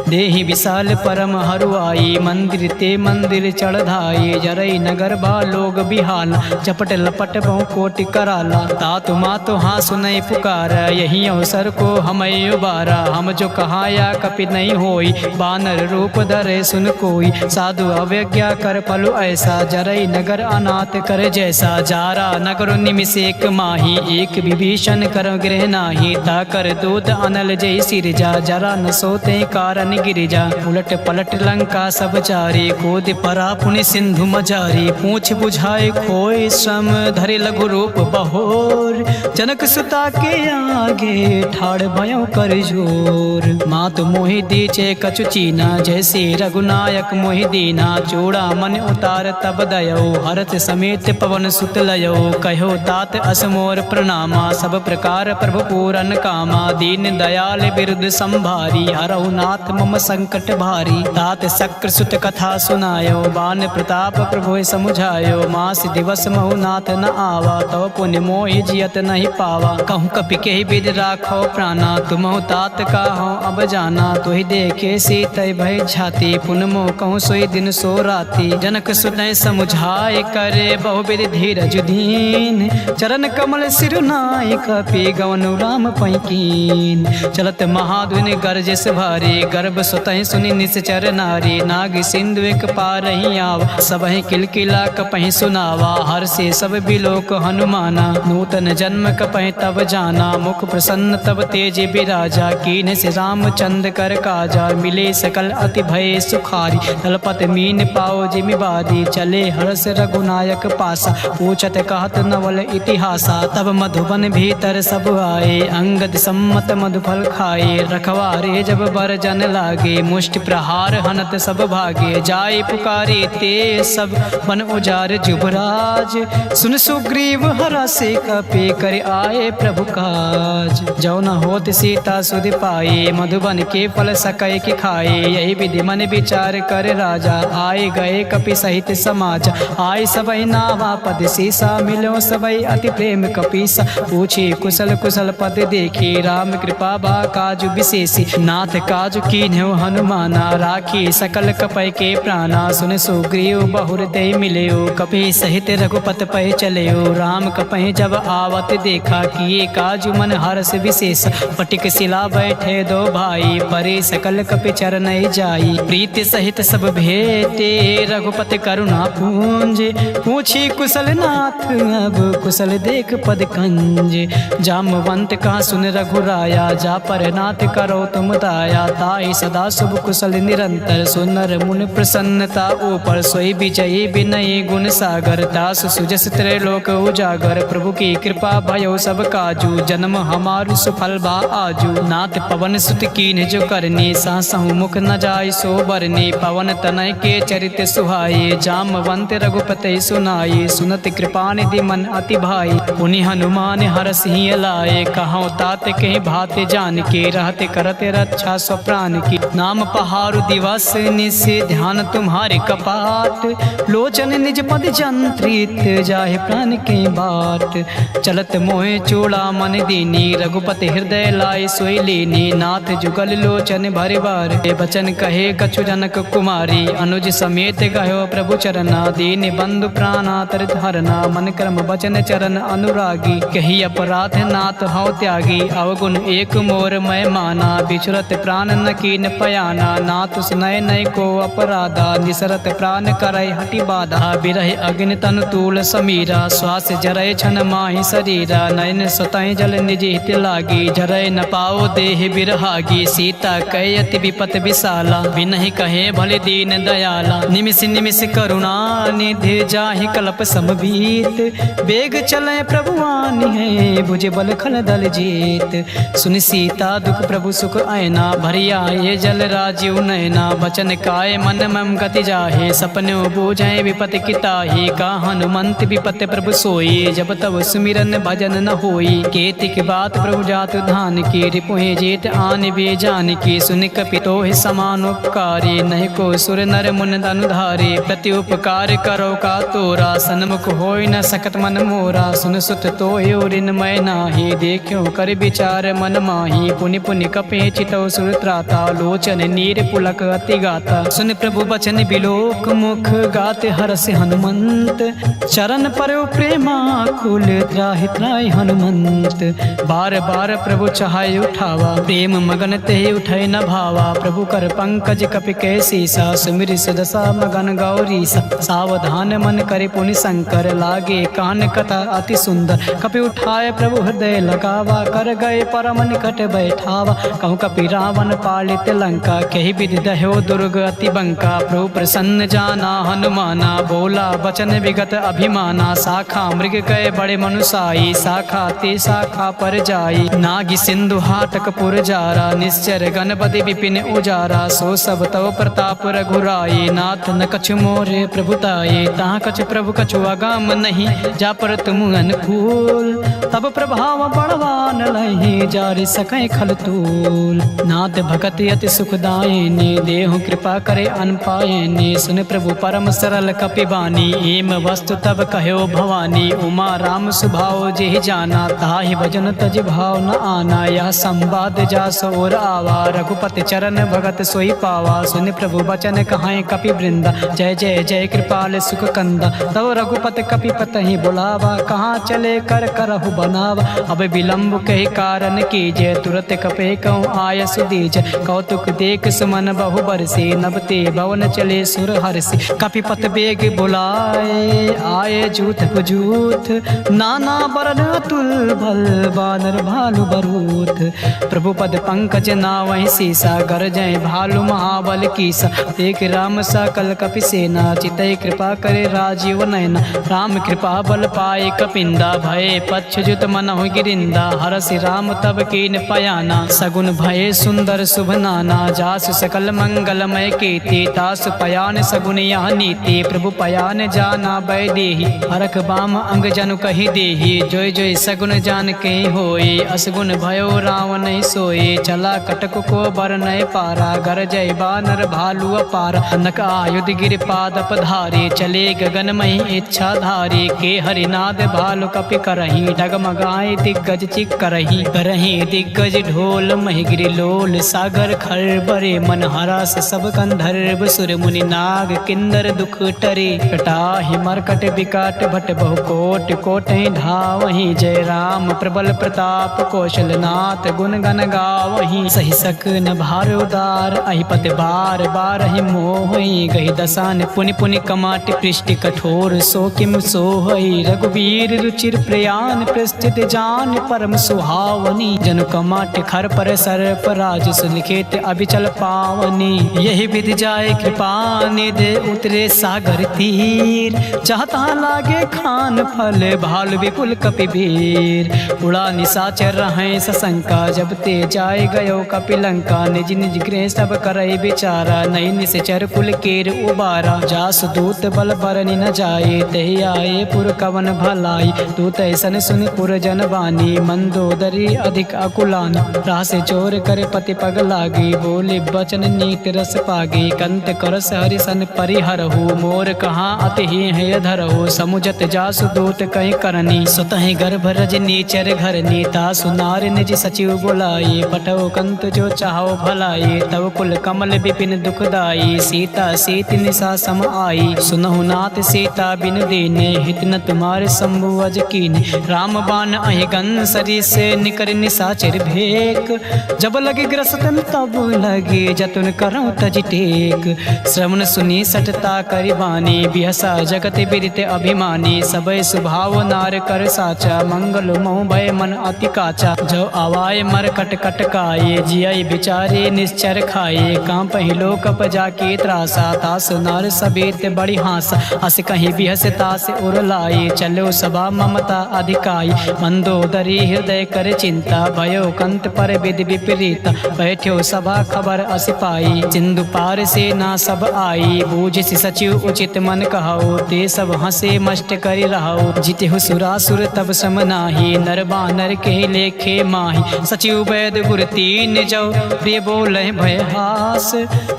देहि विशाल परम हरुआई, मंदिर ते मंदिर चढ़धाई। जरई नगर बा लोग बिहाला, चपट लपट बहु कोटि कराला। तातु मातु हाँ सुनई पुकार, यही अवसर को हमें उबारा। हम जो कहाया कपि नहीं होई, बानर रूप धरे सुन कोई। साधु अवज्ञा कर फलु ऐसा, जरई नगर अनाथ कर जैसा। जारा नगर निमिष एक माही, एक विभीषण कर गृह नाही। ताकर दूत अनल जय सिरजा, जरा न सोते कारण गिरिजा। उलट पलट लंका सब चारी, कूद परा पुनि सिंधु मजारी। पूछ बुझाए खोए श्रम, धरे लघु रूप बहोर। जनक सुता के आगे, ठाड़ भयो कर जोर। मातु मोहि दीचे कछु चीना, जैसे रघुनायक मोहि दीना। चूड़ा मन उतार तब दयो, हरत समेत पवन सुत लयो। कहो तात असमोर प्रणामा, सब प्रकार प्रभु पूरन कामा। दीन दयाल बिरुद संभारी, हरहु नाथ मम संकट भारी। तात शक्र सुत कथा सुनायो, बान प्रताप प्रभु समुझायो। मास दिवस महु नाथ न आवा, तव पुण्य मोहि जियत नहीं पावा। कहूँ कपि के विद राखो प्राणा, तुमहु तात का हो अब जाना। तुहि देखे सीतय भय छाती, पुन मोह कहूँ सोई दिन सो राती। जनक सुनय समुझाय करे, बहुविध धीरज दीन। चरण कमल सिरुनाय, कपि गवनु राम पैकीन। चलत महाधुनि गरजस भारी, गर्भ सुतहि सुनि निश्चर नारी। नाग सिंधु एक पारहि आवा, सबहि किलकिला कपहि सुनावा। हर से सब बिलोक हनुमाना, नूतन जन्म कपहि तब जाना। मुख प्रसन्न तब तेज बिराजा, कीन से रामचंद्र कर काजा। मिले सकल अति भय सुखारी, तलपत मीन पाओ जिमि बादी। चले हर्ष रघुनायक पासा, पूछत कहत नवल इतिहासा। तब मधुबन भीतर भीतर सब आए, अंगद सम्मत मधुफल खाए। रखवारे जब बरजन लागे, मुष्टि प्रहार हनत सब भागे। जाए पुकारे ते सब बन उजार जुबराज, सुन सुग्रीव हरा से कपे कर आए प्रभु काज। जो न होत सीता सुध पाए, मधुबन के फल सकै कि खाए। यही विधि मन विचार कर राजा, आए गए कपि सहित समाज। आए सबई नावा पद सीसा, मिलो सबई अति प्रेम कपीसा। पूछे कुशल कुशल पद देखी, राम कृपा बा काजु विशेषी। नाथ काजु कीन्ह्यो हनुमाना, राखी सकल कपय के प्राणा। सुन सुग्रीव बहुर दे मिलयो, कपि सहित रघुपत पै चलयो। राम कपहि जब आवत देखा, किए काजु मन हर्ष विशेष। पटिक शिला बैठे दो भाई, परे सकल कपि चरण जाई। प्रीति सहित सब भेटे, रघुपति करुणा पूंज। पूछी कुशल नाथ अब कुशल देख पद कंज। जामवंत का सुन रघुराया, जा पर नाथ करो तुम दाया। ताई सदा शुभ कुशल निरंतर, सुनर मुन प्रसन्नता ऊपर। सोई विजयी विनयी गुण सागर, दास सुजस त्रैलोक उजागर। प्रभु की कृपा भयो सब काजू, जन्म हमारु सुफल बा आजू। नाथ पवन सुत कीन्ह जो करनी, सासहु मुख न जाय सो बरनी। पवन तनय के चरित सुहाए, जामवंत रघुपति सुनाए। सुनत कृपा निधि मन अति भाई, पुनि हनुमान हरस ही लाए। कहौं तात कहीं भाते जान के, रहते करते रक्षा स्वप्राण की। नाम पहारु दिवस निस, ध्यान तुम्हारे कपाट। लोचन निज पद जंत्रित, जाहे प्राण के बाट। चलत मोहे चूड़ा मन दीनी, रघुपति हृदय लाए सोई लीनी। नाथ जुगल लोचन भरे बार, बचन कहे कछु जनक कुमारी। अनुज समेत गयो प्रभु चरना, दीन बंधु प्राणा तरित हरना। मन कर्म बचन चरण अनुरागी, कही अपराध नाथ हौ त्यागी। अवगुण एक मोर मैं माना, बिछुरत प्राण न कीन पयाना। नाथ सुनय नय को अपराधा, निसरत प्राण करय हटि बाधा। बिरह अग्नि तनु तूल समीरा, श्वास जरय छन माहि शरीरा। नयन स्वतः जल निज हित लागी, जरय न पाओ देह बिरहागी। सीता कय अति विपत विशाला, बिनहि कहे भले दीन दयाला। निमिष निमिष करुणा निधि, जाहि कल्प समबीत। बेग चले प्रभुआनि है, भुज बल खल दल जीत। सुनि सीता दुख प्रभु सुख आयना, भरिया ये जल राजीव नयना। बचन काय मन मम गति जाहे, सपनो बूझे विपत किताही। का हनुमंत विपत प्रभु सोई, जब तब सुमिरन भजन न होई। केतिक बात प्रभु जात धान की, रिपुहि जेत आन बे जान की। सुन कपि तोहि समान उपकारी, नहीं को सुर नर मुन अनुधारे। प्रति उपकार करो का तोरा, सन्मुख होय न सकत मन मोरा। सुन सुत तोहि ऋण मैं नाही, देखियो कर विचार मन माही। पुनि पुनि कपि चितौ सुर त्राता, लोचन नीर पुलक अति गाता। सुन प्रभु बचन बिलोक मुख, गाते हरसि हनुमंत। चरण परयो प्रेमा कुल, त्राहि त्राहि हनुमंत। बार बार प्रभु चाहे उठावा, प्रेम मगन ते उठै न भावा। प्रभु कर पंकज कपि कै सीसा, सुमिर सुदशा मगन गौरीसा। सावधान मन करे पुनि शंकर, लागे कान कथा अति सुंदर। कपि उठाए प्रभु हृदय लगावा, कर गए परम निकट बैठावा। कहूँ कपि रावण पालित लंका, कही विधि दह्यो दुर्ग अति बंका। प्रभु प्रसन्न जाना हनुमाना, बोला वचन विगत अभिमाना। शाखा मृग कय बड़े मनुसाई, शाखा ते शाखा पर जाई। नागी सिंधु हाटक पुर जारा, निश्चर गणपति विपिन उजारा। सो सब तव प्रताप रघुराई, नाथ न कछु मोरे प्रभुताये। तहाँ कछु प्रभु कछु अगाम नहीं, जा पर तुम अनुकूल। तब प्रभाव बड़वान लहि, जारि सकै खल तूल। नाथ भगत अति सुखदायिनी, देहु कृपा करे अनपायिनी। सुन प्रभु परम सरल कपि बानी, एम वस्तु तब कह्यो भवानी। उमा राम सुभाव जेहि जाना, ताहि भजन तज भाव न आना। यह संवाद जा सोर आवा, रघुपति चरण भगत सोई पावा। सुन प्रभु बचन कहाय कपि वृंदा, जय जय जय कृपाल सुख कंदा। तब रघुपति कपि पतहि बुलावा, कहाँ चले कर करहु बनावा। अब विलंब कहि कारण कीजय, तुरत कपे कहूँ आय सुदीज। कौतुक देख सुमन बहु बरसे, नबते भवन चले सुर हर्षि। कपिपत बेग बुलाए, आए जूथ पुजूथ। नाना बरन अतुल भल, बानर भालु बरूथ। प्रभु पद पंकज नावहि सीसा, गरजय भालु महाबल कीसा। देख राम सकल कपि सेना, चितै कृपा करे राजीव नयना। राम कृपा बल पाए कपिंदा, भय पच्छ जुत मनहु गिरिंदा, हरसि राम तब कीन पयाना। सगुन भये सुंदर शुभ नाना, जासु सकल मंगलमय कीर्ति। तासु पयान सगुन यह नीति, प्रभु पयान जाना बैदेही। हरख बाम अंग जनु कही देही, जोय जोय सगुन जान के होए। असगुन भयो रावण सोए, चला कटक को बर नय पारा। गर जय बानर भालू अपार, नक आयुध गिर पाद पधारे। चले गगनमय इच्छा धारे, के हरिनाद भालु कपि करही। डगमगाए दिग्गज चिक करही, करही दिग्गज ढोल महिगिरि लोल। सागर खर बरे मन हरस, सब गंधर्व सुर मुनि नाग किन्नर दुख टरे। कटाहि मरकट विकट भट बहु कोट, कोटहि धावहि। जय राम प्रबल प्रताप कौशलनाथ, गुण गण गावहि। सहि सकन भार उदार, अहिपति बार बारहि मोहि। गहि दसान पुनि पुनि कमाट पृष्टि कठोर। सो किम सोहई रघुवीर रुचिर प्रयान, प्रस्थित जान परम सुहावनी। जनु कमाट खर पर सर्प राज, सुलिखित अभिचल पावनी। यही विधि जाय कृपा निधि, उतरे सागर तीर। चाहता लागे खान फल, भालु विपुल कपिवीर। उड़ा निशाचर रहें सशंका, जब ते जाय गयो कपिलंका। निज निज गृह सब करई विचारा, नई निश्चर कुल केर उबारा। जासु दूत बल बरनि न जाए, तहि आए पुर कवन भलाई। दूत ऐसन सुनि पुर जन बानी, मंदोदरी अधिक अकुलानी। रास चोर कर पति पग लागी, बोले बचन नीत रस पागी। कंत करस हरिसन परिहरहु, मोर कहाँ अति है धरहु। समुझत जासु दूत कहीं करनी, सुतहि गर्भ रजनी चर घरनी। तासु नार निज सचिव बुलाई, पठो कंत जो चाहो भलाई। तब कुल कमल विपिन दुखदाई, सीता सीत निशा सम आई। सुनहु नाथ सीता बिन दीने, हित न तुम्हारे शंभु अज कीने। राम बाण अहि गन सरिस, निकर निशाचर भेक। जब लगे ग्रसतन तब लगे, जतन करऊं तज टेक। श्रवण सुनी सटता करिबानी, बिहसा जगत बिदित अभिमानी। सबय सुभाव नार कर साचा, मंगल मोह भय मन अति काचा। जो आवाय मर कट कटकाए, जिय बिचारे निश्चर खाए। काम पहिलो कप जाके त्रासा, तास नार सቤत बड़ी हासा। अस कहीं बिहस तास उर लाई, चलो सभा ममता अधिकाई। मंदोदरी हृदय कर चिंता, भयो कंत पर विधि विपरीता। बैठ्यो सभा खबर अस पाई, सिंधु पार से ना सब आई। बूझ सचिव उचित मन कहो, ते सब हंसे मष्ट करि रहो। जिते सुरासुर तब सम नाही, नर बानर के लेखे माही। सचिव वैद गुर तीन जो, प्रिय बोले भय हास।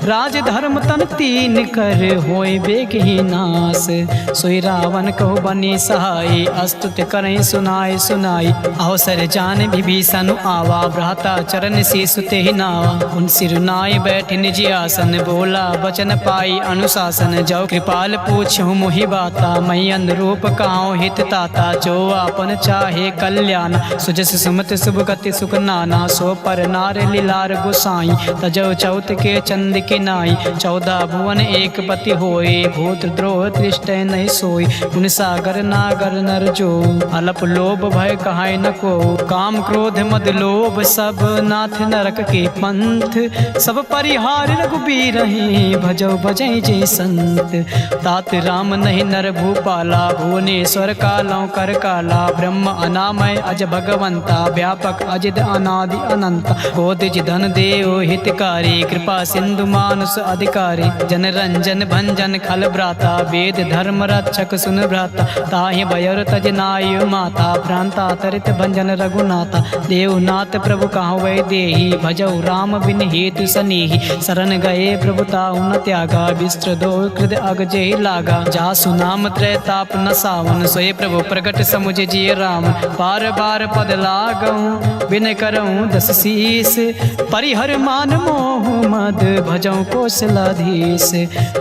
राज धर्म तन तीन कर, होय बेग ही नास। सोई रावण कहो बनी सहाय, अस्तुत करें सुनाय सुनाई। अवसर जान विभीषण आवा, भ्राता चरण से सुते ही नावा। उन सिरुनाय बैठ निज आसन, बोला बचन पाई अनुशासन। जो कृपाल पूछो मोहि बाता, मई अनुरूप कहाओ हित ताता। जो आपन चाहे कल्याण, सुजस सुमत शुभ गति सुख नाना। सो पर नार लीलार गोसाई, तजो चौथ के चंद के नाई। 14 भुवन एक पति होए, भूत द्रोह दृष्ट नहीं सोई। उन सागर नागर नर जो, अलप लोभ भय कहाय न को। काम क्रोध मद लोभ सब, नाथ नरक के पंथ। सब परिहार रघुबीर रहे, भजो भजै जय संत। तात राम नहीं नर भूपाला, भुवनेश्वर कालों कर काला। ब्रह्म अनामय अज भगवंता, व्यापक अजित अनादि अनंता। कोदिज धन देव हितकारी, कृपा सिंधु मानुष अधिकारी। जन रंजन भंजन खल भ्राता, वेद धर्म रक्षक सुन भ्राता। ताहि भयर तज नाय माता, भ्रांता तरित भंजन रघुनाथा। देवनाथ प्रभु कहाँ वै देही, भजौ राम बिन हेतु सनेही। शरण गए प्रभु ताहु न त्यागा, विस्त्र दो कृद अग जेहि लागा। जासु नाम त्रय ताप न सावन, सोए प्रभु प्रगट समुझ जिय राम। बार बार पद लागऊं, बिन करऊं दस शीस। परिहर मान मोह मद, भजौ कौशलाधीश।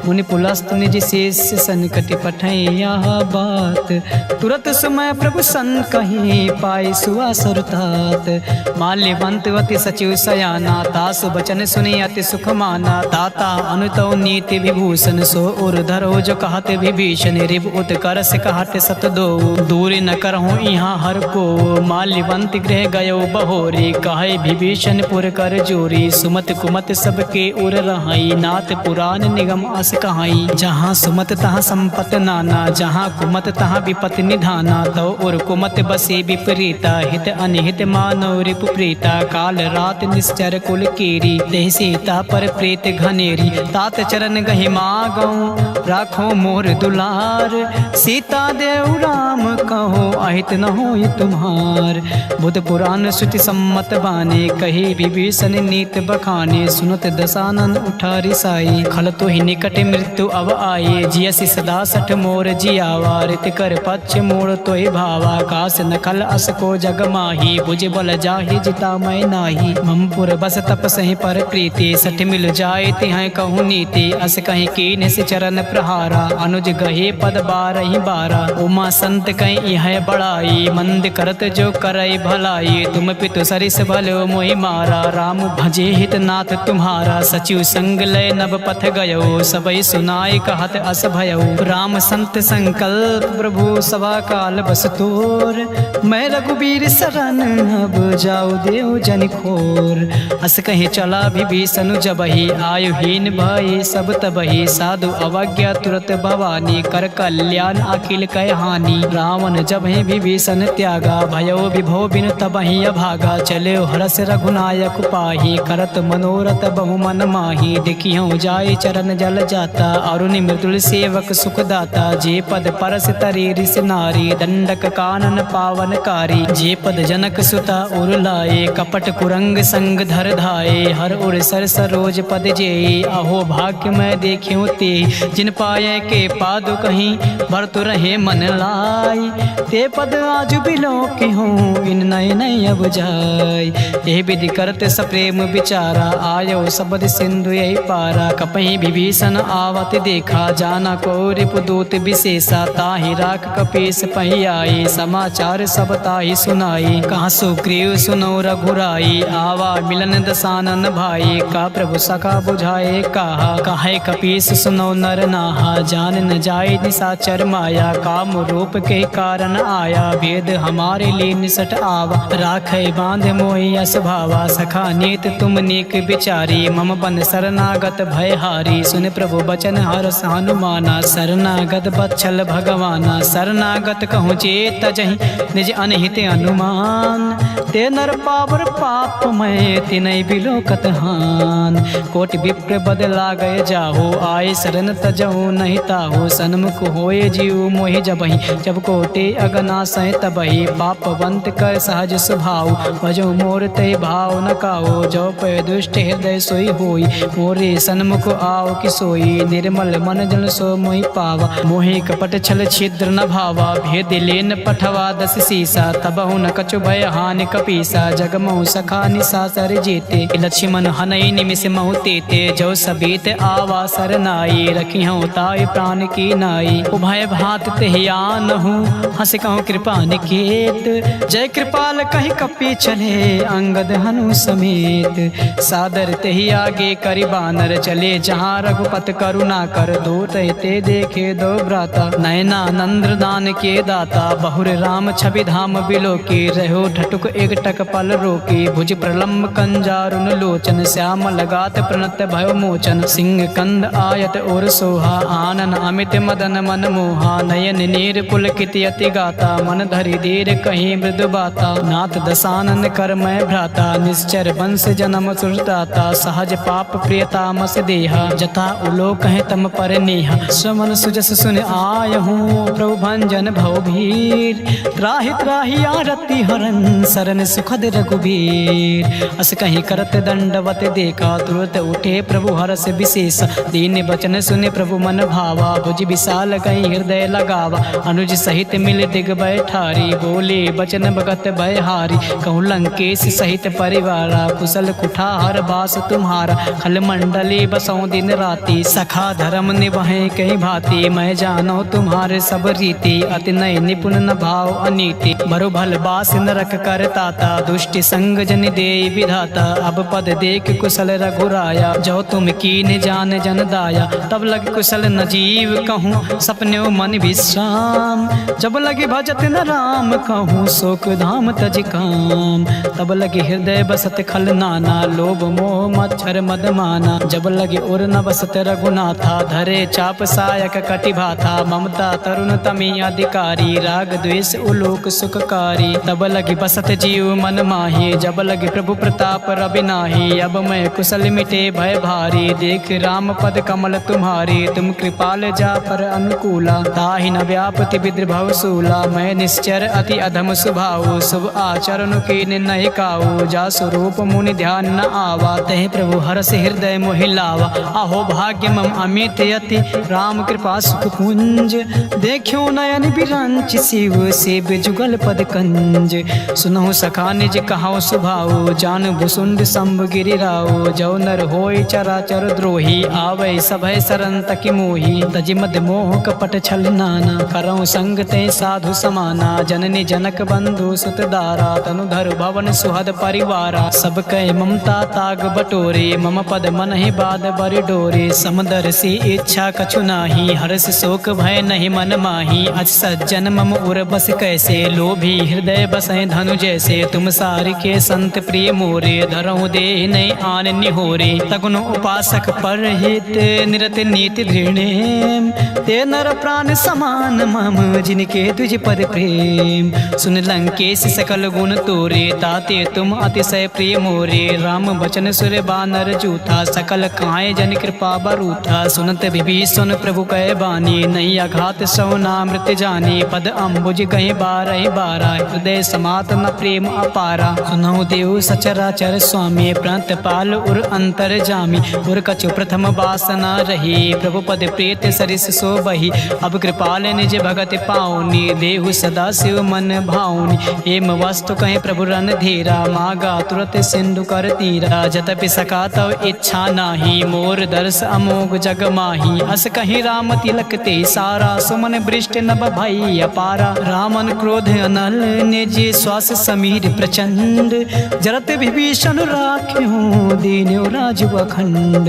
मुनि पुलस्त निज शेष, संकट पठै यह बात। तुरत समय प्रभु सन कहीं, पाई सुआ सुरतात। माल्यवंत अति सचिव सयाना, तासु बचन सुनी अति सुख माना। ताता अनुतौ नीति विभूषण, सो उर धरो जो कहते विभीषण। रिव उत्कर से कहते सत दो, दूर न करहूँ यहाँ हर को। माल्यवंत गृह गयो बहोरी, कहे विभीषण पुर कर जोरी। सुमत कुमत सबके उर रहाई, नाथ पुराण निगम अस कहाई। जहाँ सुमत तहाँ संपत नाना, जहाँ कुमत तहाँ विपत निधाना। तो उर कुमत बस बसे विपरीता हित अनिहित मानव रिपु प्रीता काल रात निश्चर कुल कीरी देह सीता पर प्रीत घनेरी तात चरण गहि मागऊं राखो मोर दुलार सीता देव राम कहो अहित न होय तुम्हार बुध पुराण श्रुति सम्मत बाने कहे विभीषण नीत बखाने सुनत दसानन उठा रिसाई खल तो ही निकट मृत्यु अब आए जियसि सदा सठ मोर जियावा रित कर पक्ष मोर तो भावा कास नखल अस को जग माही बुझ बल जाहि जिता मैं नाही ममपुर बस तप सही पर प्रीति सठ मिल जाए तिहाय कहूँ नीति अस कहीं कीन से चरण प्रहारा अनुज गहे पद बारहि बारा उमा संत कहीं यह बड़ाई मंद करत जो करई भलाई तुम पितु सरिस भलो मोहि मारा राम भजे हित नाथ तुम्हारा सचिव संग लय नभ पथ गयो सबई सुनाई कहत अस भयो राम संत संकल्प प्रभु सभा काल बस तोर मैं रघुबीर शरण अब जाऊ देव जन खोर अस कहीं चला विभीषण जबहि आयुहीन भई सब तबहि साधु अवज्ञा तुरत भवानी कर कल्याण अखिल कह हानि रावण जबहि विभीषण त्यागा भयो विभो बिन तबहि अभागा चले हरस रघुनायक पाही करत मनोरथ बहु मन माही देखियो जाय चरण जल जाता अरुण मृदुल सेवक सुखदाता जे पद परस तरी रिस नारी दंडक कानन पावन कारी जे पद जनक सुता उर लाए कपट कुरंग संग धर धाये हर उर सर सरोज पद जे अहो भाग्य मैं देखियो ते जिन पाए के पादु कहीं भरतु रहे मन लाई ते पद आज बिलो के हूँ इन नय नय अब जाय ये विधि करत सप्रेम विचारा आयो सबद सिंधु यही पारा कपहि विभीषण आवत देखा जाना को रिपुदूत विशेषा ताहि राख कपीस पही आई समाचार सब ताहि सुनाई कहाँ सुग्रीव सुनो रघुराई आवा मिलन दसानन भाई का प्रभु सखा बुझाए कहा काहे कपीस सुनो नर नाहा जान न जाए निशाचर माया काम रूप के कारण आया भेद हमारे लिए निसट आवा राखे बांध मोहि यस भावा सखा नीत तुम नीक विचारी मम बन शरणागत भय हारी सुन प्रभु बचन हरस हनुमाना शरणागत बच्छल भगवाना शरणागत कहूँ चेत जहि निज अनहित अनुमान ते नर पावर पाप मैं तिनय बिलोकत हान कोट विप्र बदला गए जाहो आए शरण तजहु नहीं ताहो सन्मुख होए जीव मोहि जबहि जब कोटे अगना सह तबहि पापवंत कर सहज स्वभाव भजो मोर ते भाव न काओ जो पे दुष्ट हृदय सोई होई मोरे सन्मुख आओ कि सोई निर्मल मन जन सो मोहि पावा मोहि कपट छल छिद्र न भावा भेद लेन पठवा दस सीसा तबहु न कछु भय हानि कपीसा जगमहु सखा निशाचर जेते लक्ष्मण हनई निमिष महु तेते जो सबीत आवा सरनाई रखिहु ताय प्राण की नाई उभय भात तेहियान हूँ हंस कहूँ कृपा निकेत जय कृपाल कहीं कपी चले अंगद हनु समेत सादर तेहि आगे करि बानर चले जहाँ रघुपत करुणा कर दो ते देखे दो भ्राता नयना नंद्र दान के दाता बहुर राम छवि धाम बिलो के रहो ठटुक एक टक पल रोके भुज प्रलम्ब कंजारुन लोचन श्याम लगात प्रणत भयो मोचन सिंह कंद आयत और सोहा आनन अमित मदन मन मोहा नयन नीर पुलकित यति गाता मन धरि धीर कहीं मृदु बाता नाथ दसानन कर मैं भ्राता निश्चर वंश जन्म सुरदाता सहज पाप प्रियता मस देहा जथा उलोक है तम पर नेहा स्वमन सुजस सुन आय हूँ प्रभु भंजन भव भीर त्राहि त्राहि आरती हरन सरन सुखद रघुबीर अस कहीं करत दंडवत देखा तुरत उठे प्रभु हरस विशेष दीन बचन सुने प्रभु मन भावा भुज विशाल कहीं हृदय लगावा अनुज सहित मिल दिग बैठारी बोले बचन भगत भयहारी कहूँ लंकेश सहित परिवारा कुशल कुठार बास तुम्हारा खल मंडली बसों दिन राति सखा धर्म निभाए कहीं भांति मैं जानो तुम्हारे सब रीति अति नय निपुण न भाव अनीति बरु भल बास नरक कर ताता दुष्टि संग जन दे विधाता अब पद देख कुशल रघुराया जो तुम कीन जान जन दाया तब लग कुशल न जीव कहूँ सपने मन विश्राम जब लगे भजत न राम कहूँ शोक धाम तज काम तब लगे हृदय बसत खल नाना लोभ मोह मच्छर मद माना जब लगे उर न बसत रघुनाथा धरे चाप सायक कटि भाथा ममता तरुण तमी अधिकारी राग द्वेष उलो लोक सुखकारी। तब लगी बसत जीव मन माही, जब लगी प्रभु प्रताप रवि नाही। अब मैं कुशल मिटे भय भारी, देख राम पद कमल तुम्हारी। तुम कृपाल जा पर अनुकूला, ताहि न व्यापति विद्रभव सूला। मैं निश्चर अति अधम स्वभाव, शुभ आचरण के नहीं काऊ। जा स्वरूप मुनि ध्यान न आवा, तह प्रभु हरस हृदय मोहि लावा। आहो भाग्य मम अमित यति, राम कृपा सुख कुंज। देखियो नयन बिरंच, शिव सेव जुगल पद कंज। सुनहु सखा निज कहाओ सुभाओ, जान भुसुंड संभ गिरिराओ। जो नर होय चराचर द्रोही, आवे सभय सरन तकि मोही। तजि मद मोह कपट छल नाना, करऊँ संग ते साधु समाना। जननी जनक बंधु सुत दारा, तनुधर भवन सुहद परिवारा। सब कह ममता ताग बटोरे, मम पद मन ही बाद बरि डोरे। समदर सी इच्छा कछु नाही, हर्ष शोक भय नहीं मन माही। अज सज्जन मम उर बस कैसे, लोभी हृदय बसै धनु जैसे। तुम सार के संत प्रिय मोरे, धरऊँ दे नहीं आन निहोरे। तगुनु उपासक पर हित, निरत नीति दृढ़। ते नर प्राण समान मम, जिनके तुझ पद प्रेम। सुन लंकेश सकल गुण तोरे, ताते तुम अतिशय प्रिय मोरे। राम बचन सुर बानर जूथा, सकल काए जन कृपा बरूथा। सुनत विभीषण प्रभु कह बानी, नहीं आघात सौ नामृत जानी। पद अम्बुज कहीं बारह बारा, हृदय समात न प्रेम अपारा। सुनहु देव सचराचर स्वामी, प्रांत पाल उर अंतर जामी। उर कछु प्रथम वासना रही, प्रभु पद प्रेत सरिस सो बही। अब कृपाल निज भगत पाऊनी, देहु सदा शिव मन भाऊनी। एम वस्तु कहीं प्रभु रन धीरा, मागा तुरत सिंधु कर तीरा। जतपि सका तव इच्छा नाही, मोर दर्श अमोघ जग माही। अस कहीं राम तिलक ते सारा, सुमन बृष्ट नभ भई अपारा। रामन क्रोध अनल, निज श्वास समीर प्रचंड। जरत विभीषण राख्यो, दीन्यो राजु अखंड।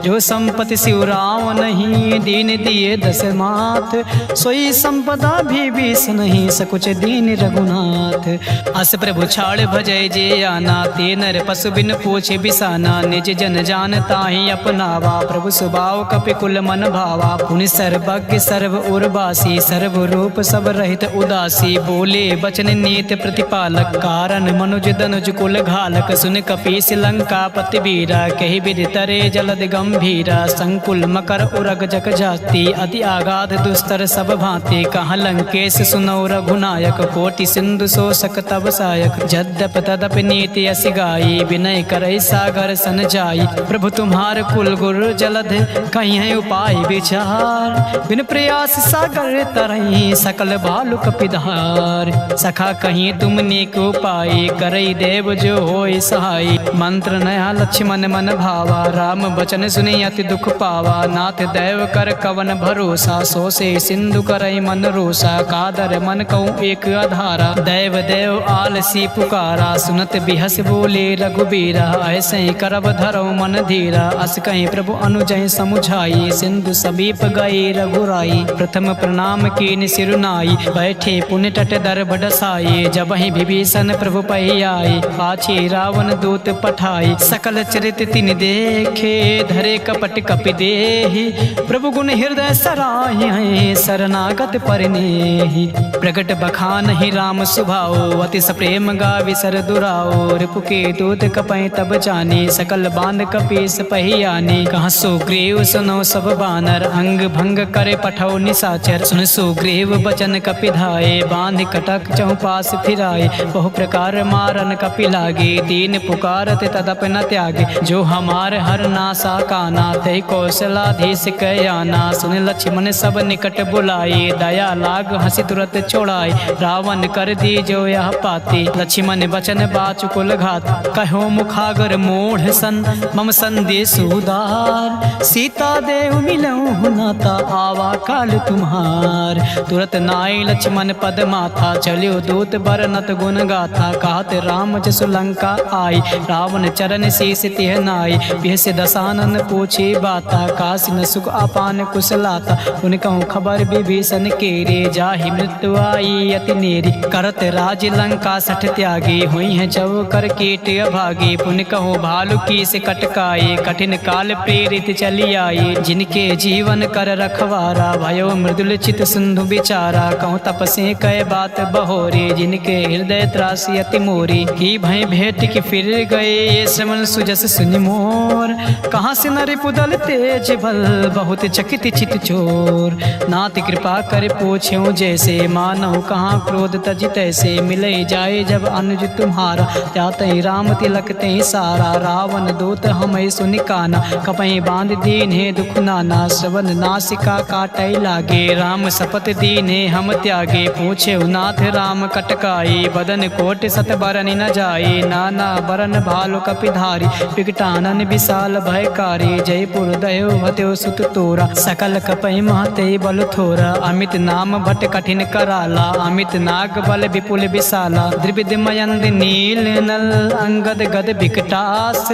जो संपत्ति शिव राम नहीं, दीन दिए दस मात। सोई संपदा विभीषण नहीं, सकुच दीन रघुनाथ। अस प्रभु छाड़ भजय जे आना, ते नर पशु बिन पूछे बिसाना। निज जन जान ताहि अपनावा, प्रभु स्वभाव कपिकुल मन भावा। पुनि सर्वज्ञ सर्व उर्वासी, सर्व रूप सब रहित उदासी। बोले बचन नीत प्रतिपालक, कारण मनुज दनुज कुल घालक। सुन कपीस लंका पति बीरा, कही विधि तरे जलद गंभीरा। संकुल मकर उरग जग जाति, अति आगाध दुस्तर सब भांति। कहाँ लंकेश सुनौ रघुनायक, कोटि सिंधु शोषक तब सायक। जद्यप तदपि नीति अस गाई, विनय करई सागर सन जाई। प्रभु तुम्हार कुल गुरु जलध, कहीं है उपाय विचार। बिन प्रयास सागर तरई, सकल बालु कपिधार। सखा कहीं तुम नेक उपाय, करई देव जो होय सहाय। मंत्र नया लक्ष्मण मन भावा, राम बचन सुनि अति दुख पावा। नाथ दैव कर कवन भरोसा, सो से सिंधु करई मन रोसा। कादर मन कहूँ एक आधारा, दैव देव आलसी पुकारा। सुनत बिहस बोले रघुबीरा, ऐसे करब धरो मन धीरा। अस कहीं प्रभु अनुजय समुझाई, सिंधु समीप गए रघुराई। प्रथम प्रणाम कीन सिरुनाई, बैठे पुण्य तट दर बडसाई। जब ही विभीषण प्रभु पही आए, पाछे रावण दूत पठाई। सकल चरित तिन देखे, धरे कपट कपि देहि। प्रभु गुण हृदय सराहि, शरणागत परिनेहि। प्रगट बखान ही राम सुभाओ, अति प्रेम गावि सर दुराओ। रिपु के दूत कपै तब जाने, सकल बांध कपीस पही आने। कहाँ सुग्रीव सुनो सब बानर, अंग भंग करे पठौ निशाचर। सुन सुग्रीव बचन कपि धाये, बांध कटक चौपास फिराए। बहु प्रकार मारन कपि लागे, दीन पुकारत तदप न त्यागे। जो हमार हर नासा काना, ते कौशलाधीश कयाना। सुन लक्ष्मण सब निकट बुलाए, दया लाग हंसी तुरत छोड़ाए। रावण कर दी जो यह पाते, लक्ष्मण बचन बाचु कुल घात। कहो मुखागर मोढ़ सन, मम संदेश उदार। सीता देव मिलऊँ नाता, आवा काल तुम्हार। तुरत नाई लक्ष्मण पद माथा, चलियो दूत बरनत गुण गाथा। कहत राम जसु लंका आई, रावण चरण शीस तिह नाई। बिहस दसानन पूछे बाता, काशी न सुख अपान कुशलाता। उन कहूँ खबर विभीषण केरे, जाहि मृत्यु आई अति नेरी। करत राज लंका सठ त्यागी, हुई है जव कर कीट अभागी। पुन कहो भालू की से कटकाए, कठिन काल प्रेरित चली आई। जिनके जीवन कर रखवारा, भयो मृदुल चित सिंधु बिचारा। कहूँ तपसे कह कहे बात बहोरी, जिनके हृदय त्रासी अति मोरी। की भय भेंट की फिर गए ये श्रवण सुजस सुनि मोर, कहाँ से नर पुदल तेज बल बहुत चकित चित चोर। नाथ कृपा कर पूछ्यो जैसे, मानव कहाँ क्रोध तज तैसे। मिले जाए जब अनुज तुम्हारा, जाते राम तिलक ते सारा। रावण दूत हमें सुनि काना, कपहि बांध दीन्हे दुख नाना। श्रवण नासिका काटै लागे, राम शपथ दीन्हे हम त्यागे। पूछे नाथ राम कटकाई, बदन कोट सत बरन न जाई। नाना बरन भालु कपिधारी, विकटानन विशाल भयकारी। जयपुर दयो भत्यो सुत तोरा, सकल कपहि महते बल थोरा। अमित नाम भट कठिन कराला, अमित नाग बल विपुल विशाला। द्रिविद मयंद नील नल, अंगद गद विकटास।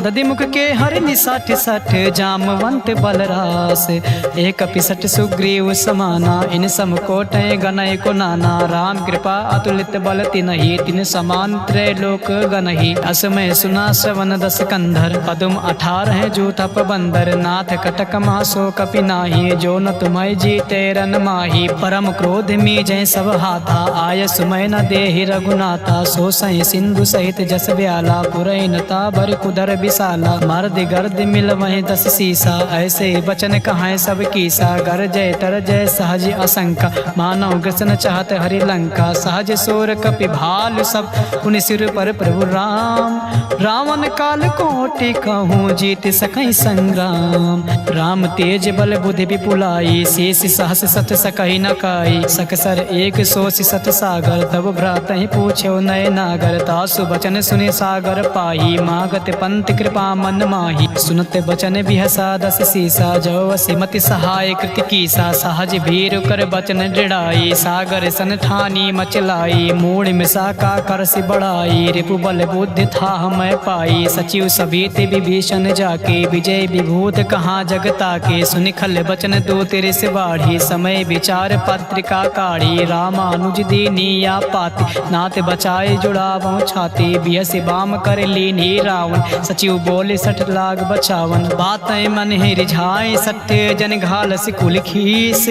दधिमुख के हरि निसठ सठ, जामवंत बलरास। एक पिसठ सुग्रीव समाना, इन सम कोटय गनय को नाना। राम कृपा अतुलित बल तिनहि, तिन समान त्रैलोक गनहि। असमय सुना श्रवण दस कंधर, पदुम 18 जो तप बंदर। नाथ कटक मासो कपि नाही, जो न तुम्हें जीते रन माही। परम क्रोध मी जय सब हाथा, आय सुमय न देहि रघुनाथा। सो सहि सिंधु सहित जस ब्याला, पुरई नता भर कुदर विशाला। मर्द गर्द मिल वहीं 10 सीसा, ऐसे बचन कहाँ सब कीसा। गर जय तर जय सहज असंका, मानव ग्रसन चाहत हरि लंका। सहज सोर कपि भालु सब, पुनि सिर पर प्रभु राम। रावण काल कोटि कहूँ, जीत सकई संग्राम। राम तेज बल बुद्धि विपुलाई, शेष सहस सत सकहि न काई। सकसर एक सोष सत सागर, तब भ्रातहि पूछ्यो नय नागर। तासु बचन सुनि सागर पाही, मागत पंत कृपा मन माही। सुनत बचन बिहसा 10 सीसा, जो असिमति सहाय कृत कीसा। सहज भीर कर बचन दृढ़ाई, सागर सन ठानी मचलाई। मूढ़ मिसा का करसि बढ़ाई, रिपु बल बुद्धि था मैं पाई। सचिव सभीत विभीषण जाके, विजय विभूत कहाँ जगता के। सुनिखल बचन दो तेरे से बाढ़ी, समय विचार पत्रिका काढ़ी। रामानुज दीनिया पाति, नाथ बचाए जुड़ावो छाती। बियसि बाम कर लीन्ही रावण, सचिव बोले 60 लाख बचावन। बातें मन है रिझाए सत्य, जन घालस कुल खीस।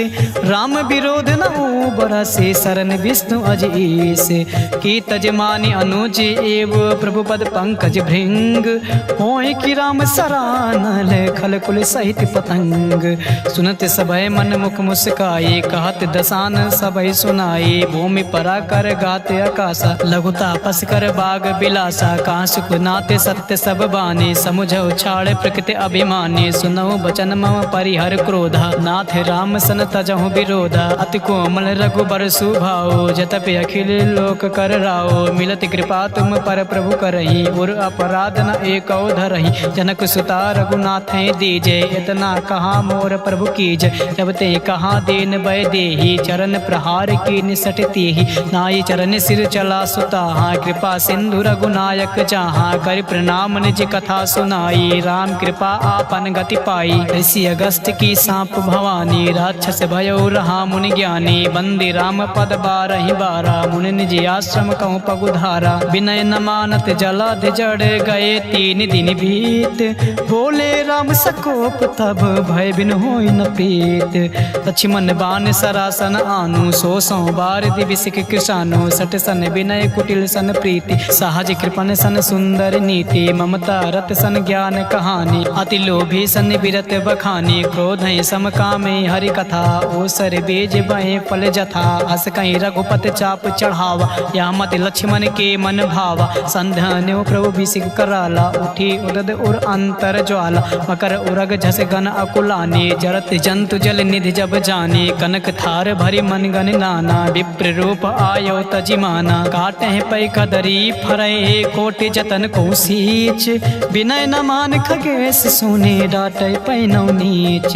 राम विरोध न बरसे, शरण विष्णु अजीस। की तजमानी अनुज एव, प्रभु पद पंकज भृंग। होय कि राम सरानल, खल कुल सहित पतंग। सुनत सभय मन मुख मुस्काए, कहत दसान सभय सुनाए। भूमि परा कर गाते आकाशा, लघु तापस कर बाग बिलासा। कांसुक नाते सत्य सब बाने, समुझ उछाड़ प्रकृति अभिमानी। सुनहु बचन मम परिहर क्रोधा, नाथ राम सन तजहु विरोधा। अति कोमल रघुबर सुभाओ, जतपि अखिल लोक कर राओ। मिलत कृपा तुम पर प्रभु करही, उर अपराध न एको धरही। जनक सुता रघुनाथ दीजे, इतना कहा मोर प्रभु कीजय। जब ते कहा दीन भय देहि, चरण प्रहार की निसटती ही। नाई चरण सिर चला सुता, कृपा सिंधु रघुनायक जहाँ। कर प्रणाम निज कथा सुनाई, राम कृपा आपन गति पाई। ऋषि अगस्त की सांप भवानी, राक्षस भयो रहा मुनि ज्ञानी। बंदी राम पद 12 बारा, मुनि निज आश्रम कहूँ पगुधारा। विनय न मानत जलध जड़ गए 3 दिन बीत। बोले राम सकोप तब भय बिन होई न प्रीत। लक्ष्मण बाण सरासन आनु, 100 बार दिविसिक कृषानु। सट सन विनय कुटिल सन प्रीति, सहज कृपन सन सुंदर नीति। ममता रत सन ज्ञान कहानी, अति लोभी सन विरत बखानी। क्रोध सम कामे हरि कथा, ओसर बीज बहे फल जथा। अस कहीं रघुपत चाप चढ़ावा, या मत लक्ष्मण के मन भावा। संध्यान्यो प्रभु बिसिक कराला, उठी उदद उर अंतर ज्वाला। मकर उरग झस गन अकुलाने, जरत जंतु जल निधि जब जाने। कनक थार भरी मन गन नाना, विप्र रूप आयो तजिमाना। काटे पै कदरी फरय, कोटि जतन को सींच। विनय न मान खगेश सुने, डाटे पैनौ नीच।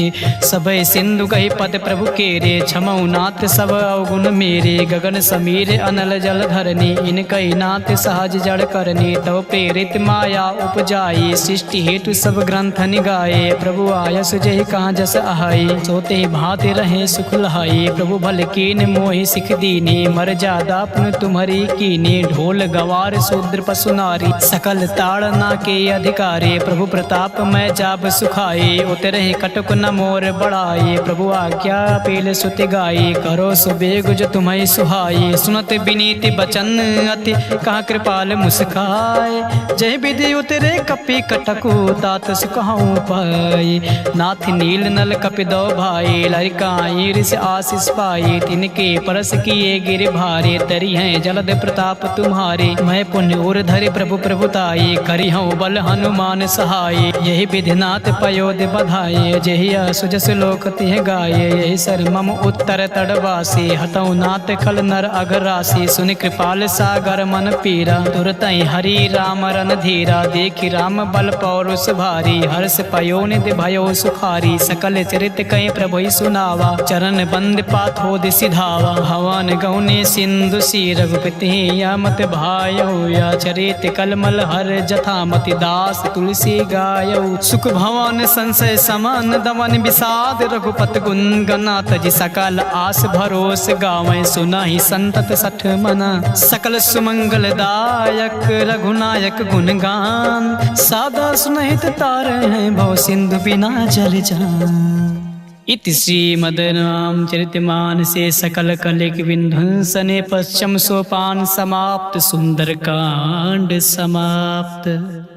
सबय सिंधु कहि पद प्रभु केरे, क्षमौ नाथ सब अवगुण मेरे। गगन समीर अनल जल धरनी, इन कई नाथ सहज जड़ करनी। तव प्रेरित माया उपजाई, सृष्टि हेतु सब ग्रंथ निगाए। प्रभु आयस जहि कहाँ जस आहाई, सोते भाते रहे सुख लहाई। प्रभु भल कीन मोहि सिख दीनी, मर जादा पुन तुम्हारी कीनी। ढोल गवार शूद्र पशु नारी, सकल ताड़ना के अधिकारी। प्रभु प्रताप मैं जाब सुखाए, उतरे कटुक न मोर बढ़ाए। प्रभु आज्ञा पील सुति गाई, करो सुबेग जो तुम्हें सुहाई। सुनत विनीति बचन अति कहा कृपाल मुस्काए। जय विधि उतरे कपि कटकु तात सुकहु पाई। नाथ नील नल कपि दो भाई लरिकाई ऋष आशीष पाई। तिनके परस किए गिर भारे तरी हैं जलद प्रताप तुम्हारे। मैं पुण्य उर धरि प्रभु प्रभुताई करी हूँ बल हनुमान सहाय। यही विधिनाथ पयोध बधाये जही सुजस लोक तिह गाये। यही सर मम उत्तर तड़वासी हतौ नाथ खल नर अघरासी। सुन कृपाल सागर मन पीरा तुरतई हरि राम रन धीरा। देखी राम बल पौरुष भारी हर्ष पयो निधि भयो सुखारी। सकल चरित कई प्रभु सुनावा चरण बंद पाथोद सिधावा। हवन गौने सिंधु सी रघुपति यामत भायो। या चरित कलमल हर जथामति दास तुलसी गायो। सुख भवन संशय समान दमन विषाद रघुपत गुण गनाथ जी। सकल आस भरोस गावें सुनाहि संतत सठ मना। सकल सुमंगल दायक रघुनायक गुणगान। सादा सुनहित तारे हैं भव सिंधु बिना जल जान। इति श्रीमद्रामचरितमानसे सकल कलिक विध्वंसने पश्चिम सोपान समाप्त। सुंदर कांड समाप्त।